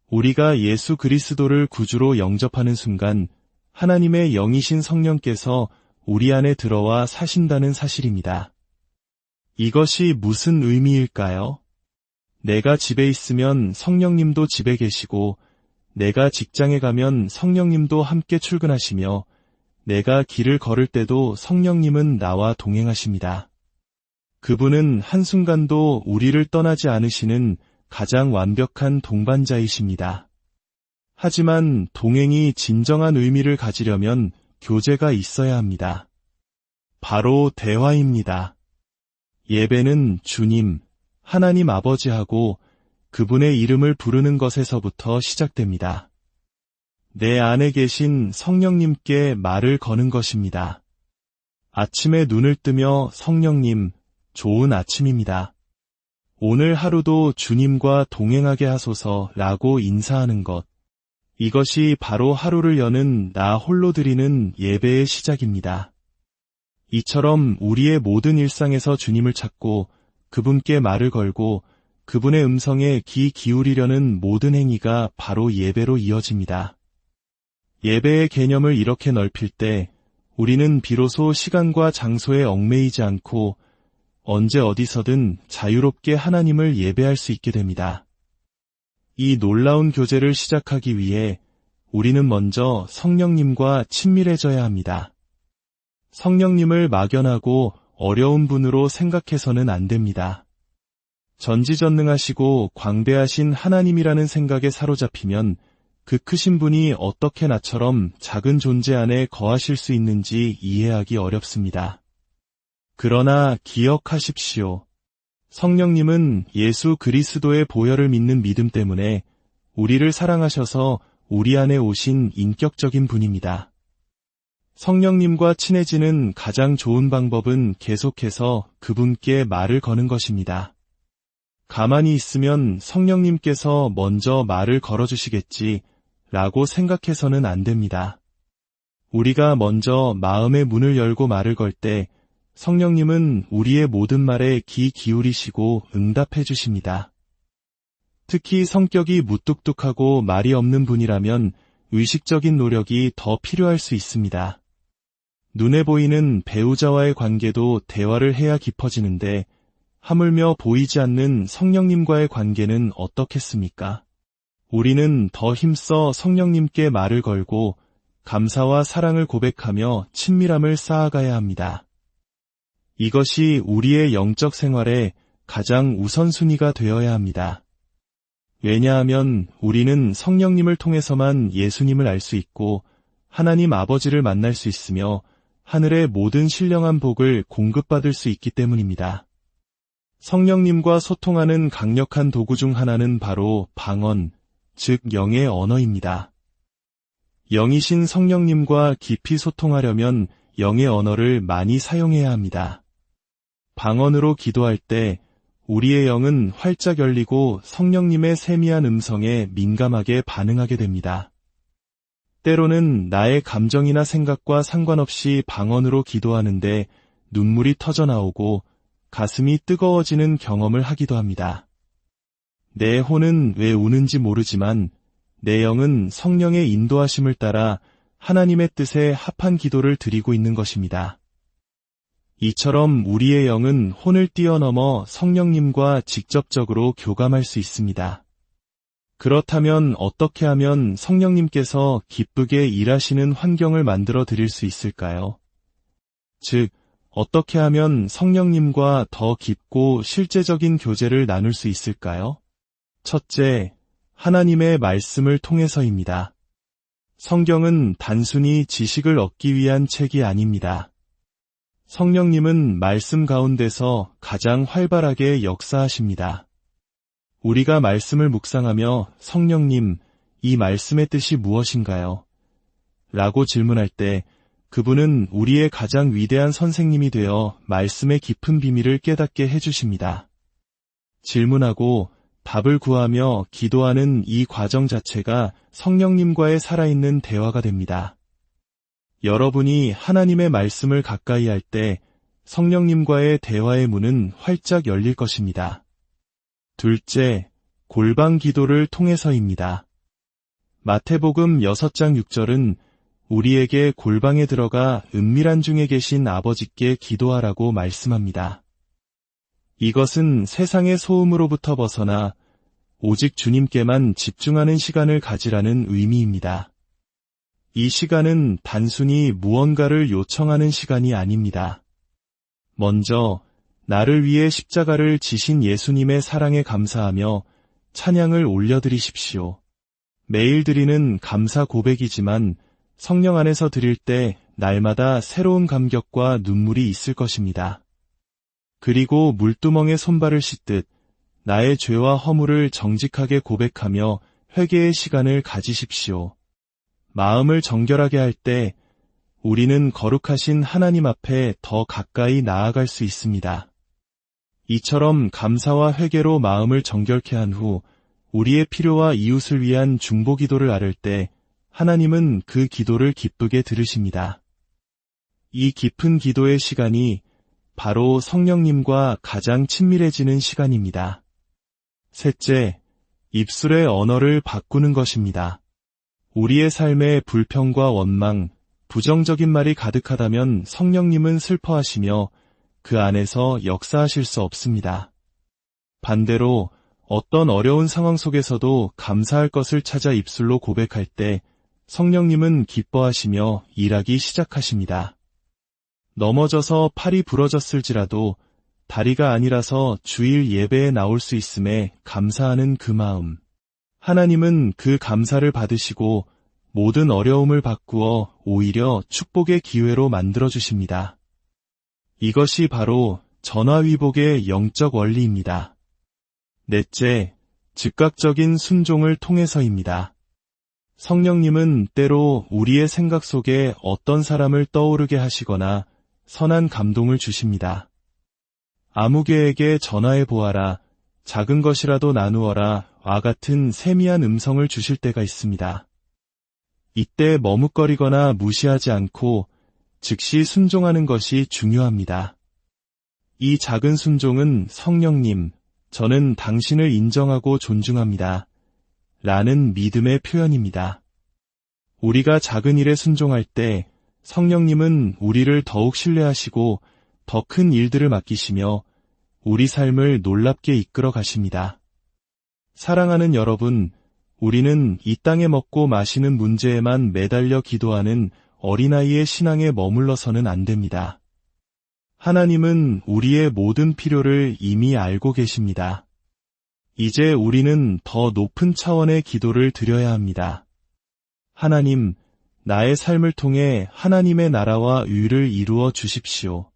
우리가 예수 그리스도를 구주로 영접하는 순간 하나님의 영이신 성령께서 우리 안에 들어와 사신다는 사실입니다. 이것이 무슨 의미일까요? 내가 집에 있으면 성령님도 집에 계시고 내가 직장에 가면 성령님도 함께 출근하시며 내가 길을 걸을 때도 성령님은 나와 동행하십니다. 그분은 한순간도 우리를 떠나지 않으시는 가장 완벽한 동반자이십니다. 하지만 동행이 진정한 의미를 가지려면 교제가 있어야 합니다. 바로 대화입니다. 예배는 주님, 하나님 아버지하고 그분의 이름을 부르는 것에서부터 시작됩니다. 내 안에 계신 성령님께 말을 거는 것입니다. 아침에 눈을 뜨며 성령님, 좋은 아침입니다. 오늘 하루도 주님과 동행하게 하소서라고 인사하는 것. 이것이 바로 하루를 여는 나 홀로 드리는 예배의 시작입니다. 이처럼 우리의 모든 일상에서 주님을 찾고 그분께 말을 걸고 그분의 음성에 귀 기울이려는 모든 행위가 바로 예배로 이어집니다. 예배의 개념을 이렇게 넓힐 때 우리는 비로소 시간과 장소에 얽매이지 않고 언제 어디서든 자유롭게 하나님을 예배할 수 있게 됩니다. 이 놀라운 교제를 시작하기 위해 우리는 먼저 성령님과 친밀해져야 합니다. 성령님을 막연하고 어려운 분으로 생각해서는 안 됩니다. 전지전능하시고 광대하신 하나님이라는 생각에 사로잡히면 그 크신 분이 어떻게 나처럼 작은 존재 안에 거하실 수 있는지 이해하기 어렵습니다. 그러나 기억하십시오. 성령님은 예수 그리스도의 보혈을 믿는 믿음 때문에 우리를 사랑하셔서 우리 안에 오신 인격적인 분입니다. 성령님과 친해지는 가장 좋은 방법은 계속해서 그분께 말을 거는 것입니다. 가만히 있으면 성령님께서 먼저 말을 걸어주시겠지 라고 생각해서는 안 됩니다. 우리가 먼저 마음의 문을 열고 말을 걸 때 성령님은 우리의 모든 말에 귀 기울이시고 응답해 주십니다. 특히 성격이 무뚝뚝하고 말이 없는 분이라면 의식적인 노력이 더 필요할 수 있습니다. 눈에 보이는 배우자와의 관계도 대화를 해야 깊어지는데 하물며 보이지 않는 성령님과의 관계는 어떻겠습니까? 우리는 더 힘써 성령님께 말을 걸고 감사와 사랑을 고백하며 친밀함을 쌓아가야 합니다. 이것이 우리의 영적 생활의 가장 우선순위가 되어야 합니다. 왜냐하면 우리는 성령님을 통해서만 예수님을 알 수 있고 하나님 아버지를 만날 수 있으며 하늘의 모든 신령한 복을 공급받을 수 있기 때문입니다. 성령님과 소통하는 강력한 도구 중 하나는 바로 방언, 즉 영의 언어입니다. 영이신 성령님과 깊이 소통하려면 영의 언어를 많이 사용해야 합니다. 방언으로 기도할 때 우리의 영은 활짝 열리고 성령님의 세미한 음성에 민감하게 반응하게 됩니다. 때로는 나의 감정이나 생각과 상관없이 방언으로 기도하는데 눈물이 터져 나오고 가슴이 뜨거워지는 경험을 하기도 합니다. 내 혼은 왜 우는지 모르지만 내 영은 성령의 인도하심을 따라 하나님의 뜻에 합한 기도를 드리고 있는 것입니다. 이처럼 우리의 영은 혼을 뛰어넘어 성령님과 직접적으로 교감할 수 있습니다. 그렇다면 어떻게 하면 성령님께서 기쁘게 일하시는 환경을 만들어 드릴 수 있을까요? 즉, 어떻게 하면 성령님과 더 깊고 실제적인 교제를 나눌 수 있을까요? 첫째, 하나님의 말씀을 통해서입니다. 성경은 단순히 지식을 얻기 위한 책이 아닙니다. 성령님은 말씀 가운데서 가장 활발하게 역사하십니다. 우리가 말씀을 묵상하며 성령님, 이 말씀의 뜻이 무엇인가요? 라고 질문할 때 그분은 우리의 가장 위대한 선생님이 되어 말씀의 깊은 비밀을 깨닫게 해주십니다. 질문하고 답을 구하며 기도하는 이 과정 자체가 성령님과의 살아있는 대화가 됩니다. 여러분이 하나님의 말씀을 가까이 할 때 성령님과의 대화의 문은 활짝 열릴 것입니다. 둘째, 골방 기도를 통해서입니다. 마태복음 6장 6절은 우리에게 골방에 들어가 은밀한 중에 계신 아버지께 기도하라고 말씀합니다. 이것은 세상의 소음으로부터 벗어나 오직 주님께만 집중하는 시간을 가지라는 의미입니다. 이 시간은 단순히 무언가를 요청하는 시간이 아닙니다. 먼저 나를 위해 십자가를 지신 예수님의 사랑에 감사하며 찬양을 올려드리십시오. 매일 드리는 감사 고백이지만 성령 안에서 드릴 때 날마다 새로운 감격과 눈물이 있을 것입니다. 그리고 물두멍에 손발을 씻듯 나의 죄와 허물을 정직하게 고백하며 회개의 시간을 가지십시오. 마음을 정결하게 할 때 우리는 거룩하신 하나님 앞에 더 가까이 나아갈 수 있습니다. 이처럼 감사와 회개로 마음을 정결케 한 후 우리의 필요와 이웃을 위한 중보 기도를 아뢰 때 하나님은 그 기도를 기쁘게 들으십니다. 이 깊은 기도의 시간이 바로 성령님과 가장 친밀해지는 시간입니다. 셋째, 입술의 언어를 바꾸는 것입니다. 우리의 삶에 불평과 원망, 부정적인 말이 가득하다면 성령님은 슬퍼하시며 그 안에서 역사하실 수 없습니다. 반대로 어떤 어려운 상황 속에서도 감사할 것을 찾아 입술로 고백할 때 성령님은 기뻐하시며 일하기 시작하십니다. 넘어져서 팔이 부러졌을지라도 다리가 아니라서 주일 예배에 나올 수 있음에 감사하는 그 마음. 하나님은 그 감사를 받으시고 모든 어려움을 바꾸어 오히려 축복의 기회로 만들어주십니다. 이것이 바로 전화위복의 영적 원리입니다. 넷째, 즉각적인 순종을 통해서입니다. 성령님은 때로 우리의 생각 속에 어떤 사람을 떠오르게 하시거나 선한 감동을 주십니다. 아무개에게 전화해 보아라, 작은 것이라도 나누어라 와 같은 세미한 음성을 주실 때가 있습니다. 이때 머뭇거리거나 무시하지 않고 즉시 순종하는 것이 중요합니다. 이 작은 순종은 성령님, 저는 당신을 인정하고 존중합니다. 라는 믿음의 표현입니다. 우리가 작은 일에 순종할 때 성령님은 우리를 더욱 신뢰하시고 더 큰 일들을 맡기시며 우리 삶을 놀랍게 이끌어 가십니다. 사랑하는 여러분, 우리는 이 땅에 먹고 마시는 문제에만 매달려 기도하는 어린아이의 신앙에 머물러서는 안 됩니다. 하나님은 우리의 모든 필요를 이미 알고 계십니다. 이제 우리는 더 높은 차원의 기도를 드려야 합니다. 하나님, 나의 삶을 통해 하나님의 나라와 의를 이루어 주십시오.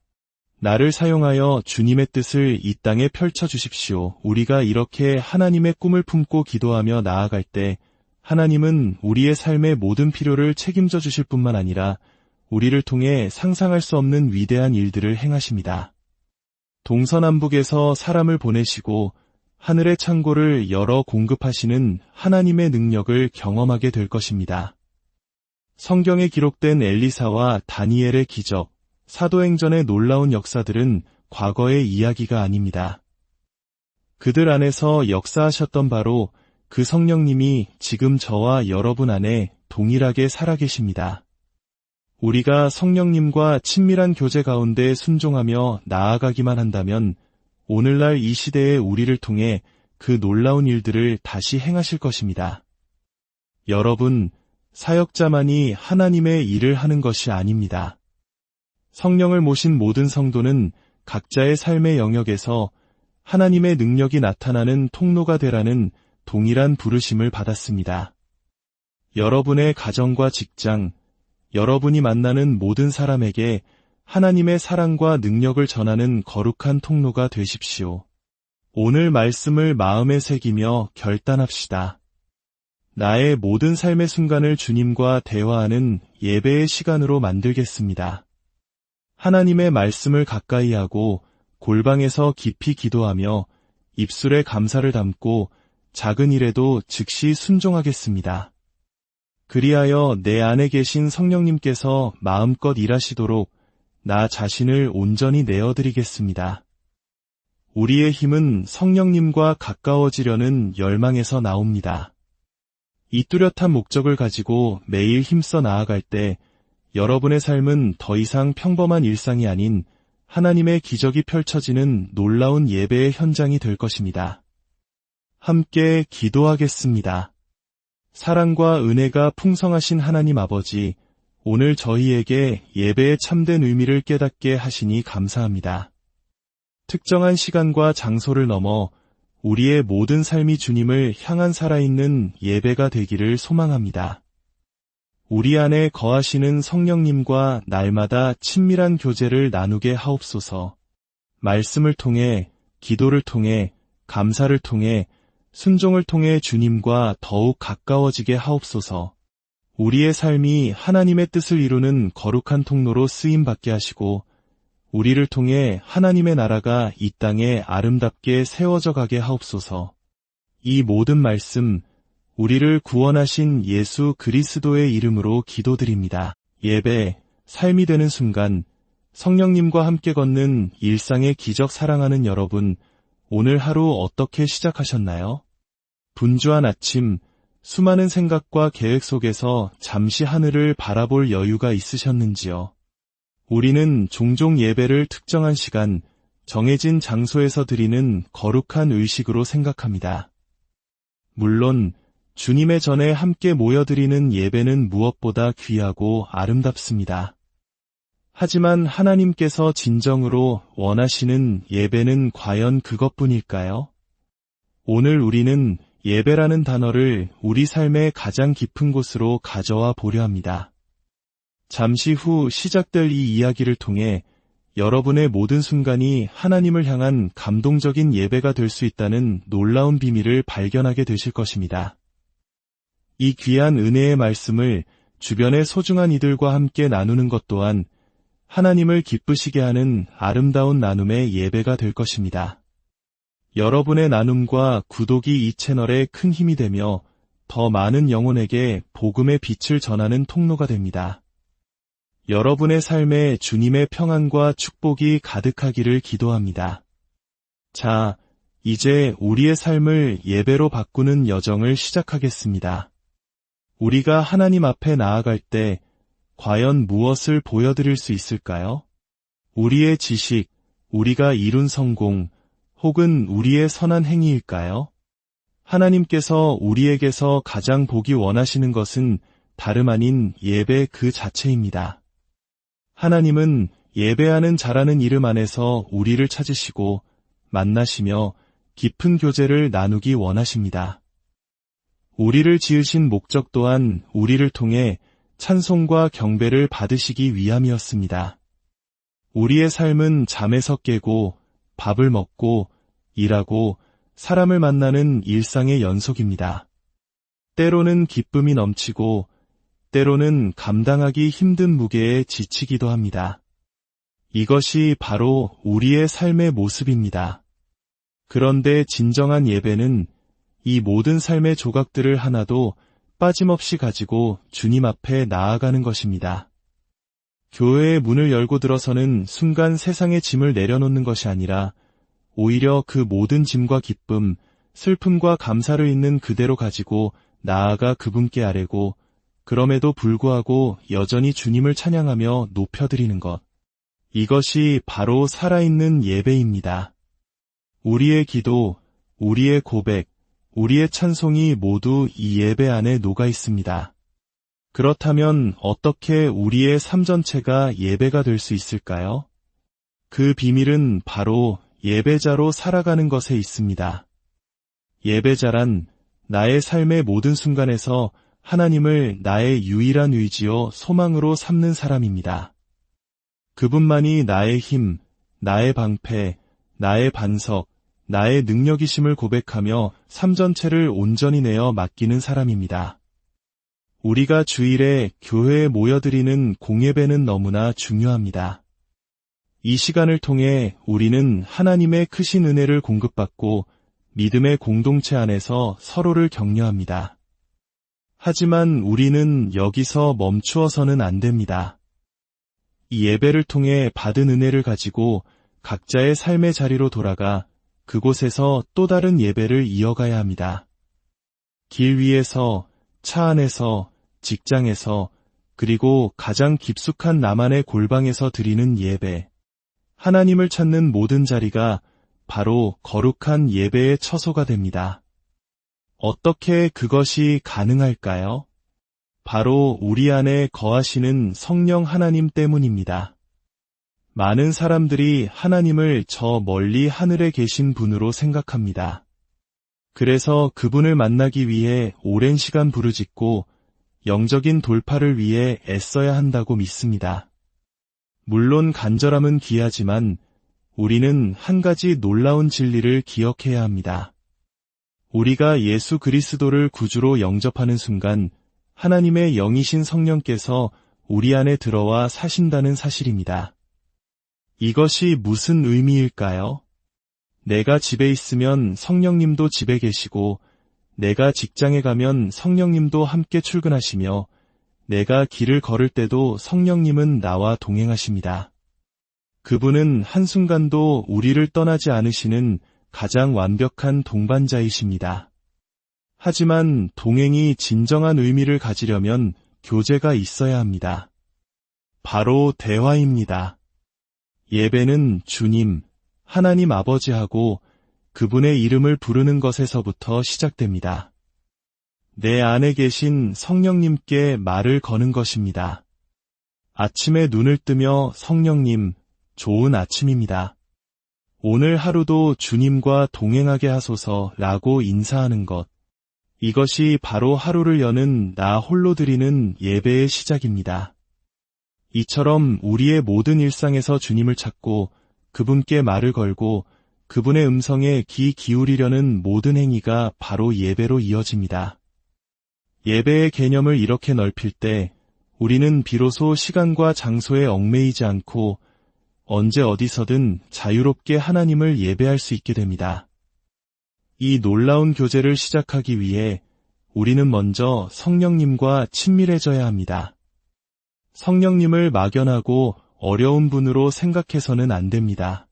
나를 사용하여 주님의 뜻을 이 땅에 펼쳐 주십시오. 우리가 이렇게 하나님의 꿈을 품고 기도하며 나아갈 때 하나님은 우리의 삶의 모든 필요를 책임져 주실 뿐만 아니라 우리를 통해 상상할 수 없는 위대한 일들을 행하십니다. 동서남북에서 사람을 보내시고 하늘의 창고를 열어 공급하시는 하나님의 능력을 경험하게 될 것입니다. 성경에 기록된 엘리사와 다니엘의 기적, 사도행전의 놀라운 역사들은 과거의 이야기가 아닙니다. 그들 안에서 역사하셨던 바로 그 성령님이 지금 저와 여러분 안에 동일하게 살아계십니다. 우리가 성령님과 친밀한 교제 가운데 순종하며 나아가기만 한다면 오늘날 이 시대의 우리를 통해 그 놀라운 일들을 다시 행하실 것입니다. 여러분, 사역자만이 하나님의 일을 하는 것이 아닙니다. 성령을 모신 모든 성도는 각자의 삶의 영역에서 하나님의 능력이 나타나는 통로가 되라는 동일한 부르심을 받았습니다. 여러분의 가정과 직장, 여러분이 만나는 모든 사람에게 하나님의 사랑과 능력을 전하는 거룩한 통로가 되십시오. 오늘 말씀을 마음에 새기며 결단합시다. 나의 모든 삶의 순간을 주님과 대화하는 예배의 시간으로 만들겠습니다. 하나님의 말씀을 가까이 하고 골방에서 깊이 기도하며 입술에 감사를 담고 작은 일에도 즉시 순종하겠습니다. 그리하여 내 안에 계신 성령님께서 마음껏 일하시도록 나 자신을 온전히 내어드리겠습니다. 우리의 힘은 성령님과 가까워지려는 열망에서 나옵니다. 이 뚜렷한 목적을 가지고 매일 힘써 나아갈 때 여러분의 삶은 더 이상 평범한 일상이 아닌 하나님의 기적이 펼쳐지는 놀라운 예배의 현장이 될 것입니다. 함께 기도하겠습니다. 사랑과 은혜가 풍성하신 하나님 아버지, 오늘 저희에게 예배의 참된 의미를 깨닫게 하시니 감사합니다. 특정한 시간과 장소를 넘어 우리의 모든 삶이 주님을 향한 살아있는 예배가 되기를 소망합니다. 우리 안에 거하시는 성령님과 날마다 친밀한 교제를 나누게 하옵소서. 말씀을 통해, 기도를 통해, 감사를 통해, 순종을 통해 주님과 더욱 가까워지게 하옵소서. 우리의 삶이 하나님의 뜻을 이루는 거룩한 통로로 쓰임받게 하시고 우리를 통해 하나님의 나라가 이 땅에 아름답게 세워져 가게 하옵소서. 이 모든 말씀, 우리를 구원하신 예수 그리스도의 이름으로 기도드립니다. 예배, 삶이 되는 순간 성령님과 함께 걷는 일상의 기적 사랑하는 여러분, 오늘 하루 어떻게 시작하셨나요? 분주한 아침, 수많은 생각과 계획 속에서 잠시 하늘을 바라볼 여유가 있으셨는지요? 우리는 종종 예배를 특정한 시간, 정해진 장소에서 드리는 거룩한 의식으로 생각합니다. 물론 주님의 전에 함께 모여드리는 예배는 무엇보다 귀하고 아름답습니다. 하지만 하나님께서 진정으로 원하시는 예배는 과연 그것뿐일까요? 오늘 우리는 예배라는 단어를 우리 삶의 가장 깊은 곳으로 가져와 보려 합니다. 잠시 후 시작될 이 이야기를 통해 여러분의 모든 순간이 하나님을 향한 감동적인 예배가 될 수 있다는 놀라운 비밀을 발견하게 되실 것입니다. 이 귀한 은혜의 말씀을 주변의 소중한 이들과 함께 나누는 것 또한 하나님을 기쁘시게 하는 아름다운 나눔의 예배가 될 것입니다. 여러분의 나눔과 구독이 이 채널에 큰 힘이 되며 더 많은 영혼에게 복음의 빛을 전하는 통로가 됩니다. 여러분의 삶에 주님의 평안과 축복이 가득하기를 기도합니다. 자, 이제 우리의 삶을 예배로 바꾸는 여정을 시작하겠습니다. 우리가 하나님 앞에 나아갈 때 과연 무엇을 보여드릴 수 있을까요? 우리의 지식, 우리가 이룬 성공, 혹은 우리의 선한 행위일까요? 하나님께서 우리에게서 가장 보기 원하시는 것은 다름 아닌 예배 그 자체입니다. 하나님은 예배하는 자라는 이름 안에서 우리를 찾으시고 만나시며 깊은 교제를 나누기 원하십니다. 우리를 지으신 목적 또한 우리를 통해 찬송과 경배를 받으시기 위함이었습니다. 우리의 삶은 잠에서 깨고 밥을 먹고 일하고 사람을 만나는 일상의 연속입니다. 때로는 기쁨이 넘치고 때로는 감당하기 힘든 무게에 지치기도 합니다. 이것이 바로 우리의 삶의 모습입니다. 그런데 진정한 예배는 이 모든 삶의 조각들을 하나도 빠짐없이 가지고 주님 앞에 나아가는 것입니다. 교회의 문을 열고 들어서는 순간 세상의 짐을 내려놓는 것이 아니라 오히려 그 모든 짐과 기쁨, 슬픔과 감사를 있는 그대로 가지고 나아가 그분께 아뢰고 그럼에도 불구하고 여전히 주님을 찬양하며 높여드리는 것. 이것이 바로 살아있는 예배입니다. 우리의 기도, 우리의 고백, 우리의 찬송이 모두 이 예배 안에 녹아 있습니다. 그렇다면 어떻게 우리의 삶 전체가 예배가 될 수 있을까요? 그 비밀은 바로 예배자로 살아가는 것에 있습니다. 예배자란 나의 삶의 모든 순간에서 하나님을 나의 유일한 의지요 소망으로 삼는 사람입니다. 그분만이 나의 힘, 나의 방패, 나의 반석, 나의 능력이심을 고백하며 삶 전체를 온전히 내어 맡기는 사람입니다. 우리가 주일에 교회에 모여드리는 공예배는 너무나 중요합니다. 이 시간을 통해 우리는 하나님의 크신 은혜를 공급받고 믿음의 공동체 안에서 서로를 격려합니다. 하지만 우리는 여기서 멈추어서는 안 됩니다. 이 예배를 통해 받은 은혜를 가지고 각자의 삶의 자리로 돌아가 그곳에서 또 다른 예배를 이어가야 합니다. 길 위에서, 차 안에서, 직장에서, 그리고 가장 깊숙한 나만의 골방에서 드리는 예배. 하나님을 찾는 모든 자리가 바로 거룩한 예배의 처소가 됩니다. 어떻게 그것이 가능할까요? 바로 우리 안에 거하시는 성령 하나님 때문입니다. 많은 사람들이 하나님을 저 멀리 하늘에 계신 분으로 생각합니다. 그래서 그분을 만나기 위해 오랜 시간 부르짖고 영적인 돌파를 위해 애써야 한다고 믿습니다. 물론 간절함은 귀하지만 우리는 한 가지 놀라운 진리를 기억해야 합니다. 우리가 예수 그리스도를 구주로 영접하는 순간 하나님의 영이신 성령께서 우리 안에 들어와 사신다는 사실입니다. 이것이 무슨 의미일까요? 내가 집에 있으면 성령님도 집에 계시고 내가 직장에 가면 성령님도 함께 출근하시며 내가 길을 걸을 때도 성령님은 나와 동행하십니다. 그분은 한순간도 우리를 떠나지 않으시는 가장 완벽한 동반자이십니다. 하지만 동행이 진정한 의미를 가지려면 교제가 있어야 합니다. 바로 대화입니다. 예배는 주님, 하나님 아버지하고 그분의 이름을 부르는 것에서부터 시작됩니다. 내 안에 계신 성령님께 말을 거는 것입니다. 아침에 눈을 뜨며 성령님, 좋은 아침입니다. 오늘 하루도 주님과 동행하게 하소서라고 인사하는 것. 이것이 바로 하루를 여는 나 홀로 드리는 예배의 시작입니다. 이처럼 우리의 모든 일상에서 주님을 찾고 그분께 말을 걸고 그분의 음성에 귀 기울이려는 모든 행위가 바로 예배로 이어집니다. 예배의 개념을 이렇게 넓힐 때 우리는 비로소 시간과 장소에 얽매이지 않고 언제 어디서든 자유롭게 하나님을 예배할 수 있게 됩니다. 이 놀라운 교제를 시작하기 위해 우리는 먼저 성령님과 친밀해져야 합니다. 성령님을 막연하고 어려운 분으로 생각해서는 안 됩니다.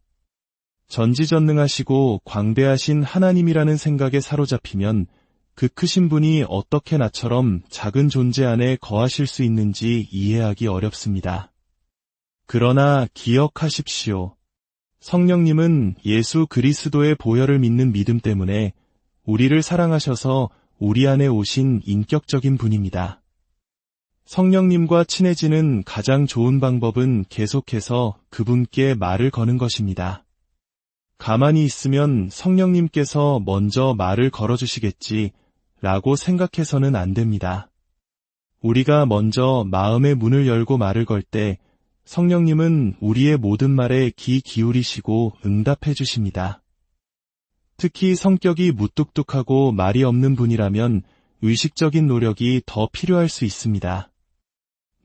전지전능하시고 광대하신 하나님이라는 생각에 사로잡히면 그 크신 분이 어떻게 나처럼 작은 존재 안에 거하실 수 있는지 이해하기 어렵습니다. 그러나 기억하십시오. 성령님은 예수 그리스도의 보혈을 믿는 믿음 때문에 우리를 사랑하셔서 우리 안에 오신 인격적인 분입니다. 성령님과 친해지는 가장 좋은 방법은 계속해서 그분께 말을 거는 것입니다. 가만히 있으면 성령님께서 먼저 말을 걸어주시겠지 라고 생각해서는 안 됩니다. 우리가 먼저 마음의 문을 열고 말을 걸 때 성령님은 우리의 모든 말에 귀 기울이시고 응답해 주십니다. 특히 성격이 무뚝뚝하고 말이 없는 분이라면 의식적인 노력이 더 필요할 수 있습니다.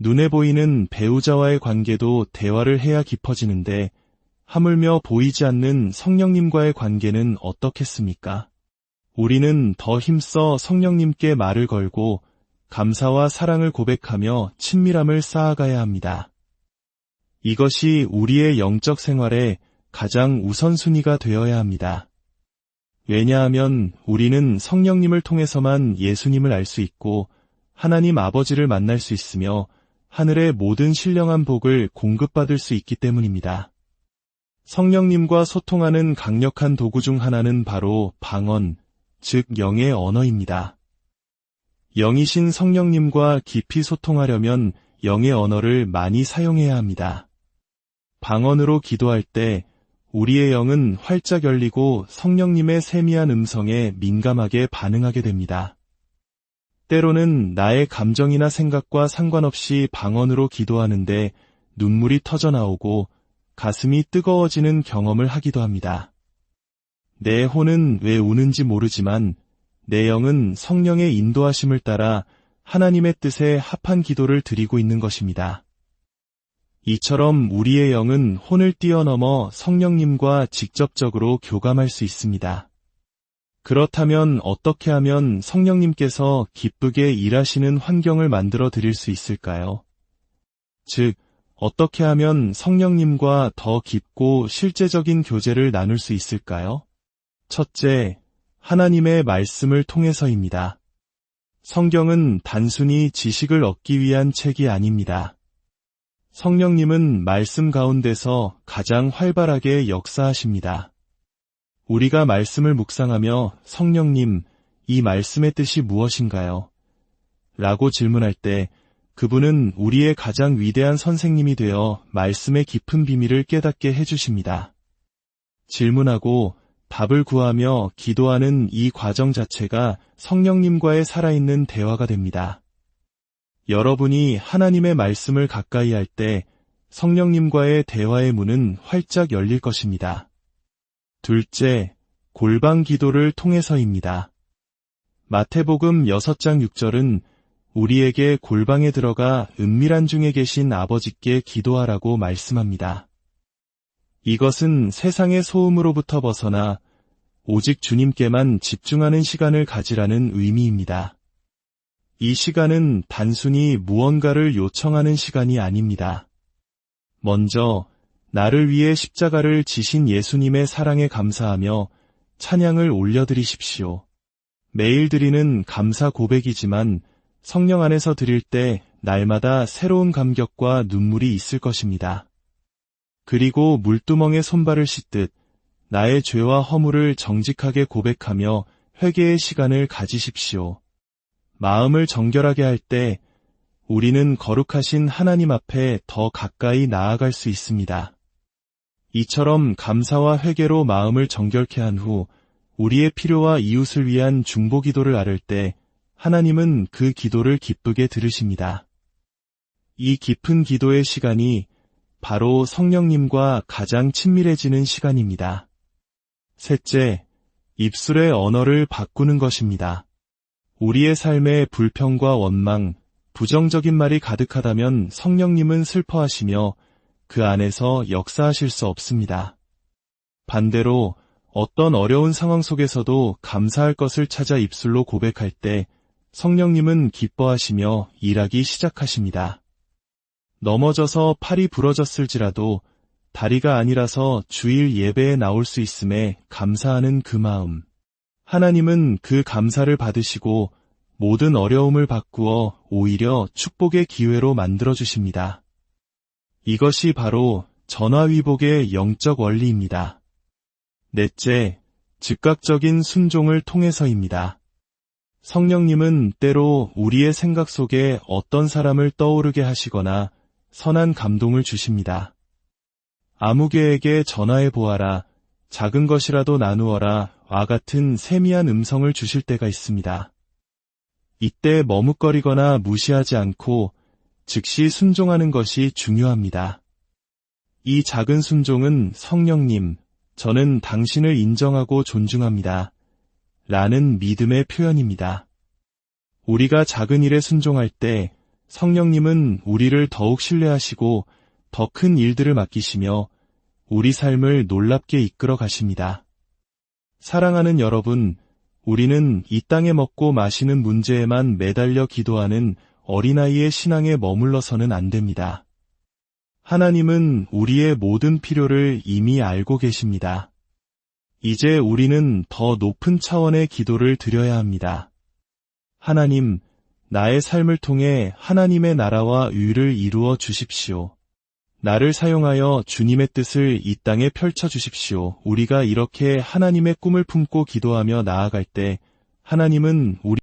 눈에 보이는 배우자와의 관계도 대화를 해야 깊어지는데 하물며 보이지 않는 성령님과의 관계는 어떻겠습니까? 우리는 더 힘써 성령님께 말을 걸고 감사와 사랑을 고백하며 친밀함을 쌓아가야 합니다. 이것이 우리의 영적 생활에 가장 우선순위가 되어야 합니다. 왜냐하면 우리는 성령님을 통해서만 예수님을 알 수 있고 하나님 아버지를 만날 수 있으며 하늘의 모든 신령한 복을 공급받을 수 있기 때문입니다. 성령님과 소통하는 강력한 도구 중 하나는 바로 방언, 즉 영의 언어입니다. 영이신 성령님과 깊이 소통하려면 영의 언어를 많이 사용해야 합니다. 방언으로 기도할 때 우리의 영은 활짝 열리고 성령님의 세미한 음성에 민감하게 반응하게 됩니다. 때로는 나의 감정이나 생각과 상관없이 방언으로 기도하는데 눈물이 터져 나오고 가슴이 뜨거워지는 경험을 하기도 합니다. 내 혼은 왜 우는지 모르지만 내 영은 성령의 인도하심을 따라 하나님의 뜻에 합한 기도를 드리고 있는 것입니다. 이처럼 우리의 영은 혼을 뛰어넘어 성령님과 직접적으로 교감할 수 있습니다. 그렇다면 어떻게 하면 성령님께서 기쁘게 일하시는 환경을 만들어 드릴 수 있을까요? 즉, 어떻게 하면 성령님과 더 깊고 실제적인 교제를 나눌 수 있을까요? 첫째, 하나님의 말씀을 통해서입니다. 성경은 단순히 지식을 얻기 위한 책이 아닙니다. 성령님은 말씀 가운데서 가장 활발하게 역사하십니다. 우리가 말씀을 묵상하며 성령님, 이 말씀의 뜻이 무엇인가요? 라고 질문할 때 그분은 우리의 가장 위대한 선생님이 되어 말씀의 깊은 비밀을 깨닫게 해주십니다. 질문하고 답을 구하며 기도하는 이 과정 자체가 성령님과의 살아있는 대화가 됩니다. 여러분이 하나님의 말씀을 가까이 할 때 성령님과의 대화의 문은 활짝 열릴 것입니다. 둘째, 골방 기도를 통해서입니다. 마태복음 6장 6절은 우리에게 골방에 들어가 은밀한 중에 계신 아버지께 기도하라고 말씀합니다. 이것은 세상의 소음으로부터 벗어나 오직 주님께만 집중하는 시간을 가지라는 의미입니다. 이 시간은 단순히 무언가를 요청하는 시간이 아닙니다. 먼저 나를 위해 십자가를 지신 예수님의 사랑에 감사하며 찬양을 올려드리십시오. 매일 드리는 감사 고백이지만 성령 안에서 드릴 때 날마다 새로운 감격과 눈물이 있을 것입니다. 그리고 물두멍에 손발을 씻듯 나의 죄와 허물을 정직하게 고백하며 회개의 시간을 가지십시오. 마음을 정결하게 할 때 우리는 거룩하신 하나님 앞에 더 가까이 나아갈 수 있습니다. 이처럼 감사와 회개로 마음을 정결케 한 후 우리의 필요와 이웃을 위한 중보 기도를 아뢰 때 하나님은 그 기도를 기쁘게 들으십니다. 이 깊은 기도의 시간이 바로 성령님과 가장 친밀해지는 시간입니다. 셋째, 입술의 언어를 바꾸는 것입니다. 우리의 삶에 불평과 원망, 부정적인 말이 가득하다면 성령님은 슬퍼하시며 그 안에서 역사하실 수 없습니다. 반대로 어떤 어려운 상황 속에서도 감사할 것을 찾아 입술로 고백할 때 성령님은 기뻐하시며 일하기 시작하십니다. 넘어져서 팔이 부러졌을지라도 다리가 아니라서 주일 예배에 나올 수 있음에 감사하는 그 마음. 하나님은 그 감사를 받으시고 모든 어려움을 바꾸어 오히려 축복의 기회로 만들어주십니다. 이것이 바로 전화위복의 영적 원리입니다. 넷째, 즉각적인 순종을 통해서입니다. 성령님은 때로 우리의 생각 속에 어떤 사람을 떠오르게 하시거나 선한 감동을 주십니다. 아무개에게 전화해 보아라, 작은 것이라도 나누어라 와 같은 세미한 음성을 주실 때가 있습니다. 이때 머뭇거리거나 무시하지 않고 즉시 순종하는 것이 중요합니다. 이 작은 순종은 성령님, 저는 당신을 인정하고 존중합니다. 라는 믿음의 표현입니다. 우리가 작은 일에 순종할 때 성령님은 우리를 더욱 신뢰하시고 더 큰 일들을 맡기시며 우리 삶을 놀랍게 이끌어 가십니다. 사랑하는 여러분, 우리는 이 땅에 먹고 마시는 문제에만 매달려 기도하는 어린아이의 신앙에 머물러서는 안 됩니다. 하나님은 우리의 모든 필요를 이미 알고 계십니다. 이제 우리는 더 높은 차원의 기도를 드려야 합니다. 하나님, 나의 삶을 통해 하나님의 나라와 의를 이루어 주십시오. 나를 사용하여 주님의 뜻을 이 땅에 펼쳐 주십시오. 우리가 이렇게 하나님의 꿈을 품고 기도하며 나아갈 때 하나님은 우리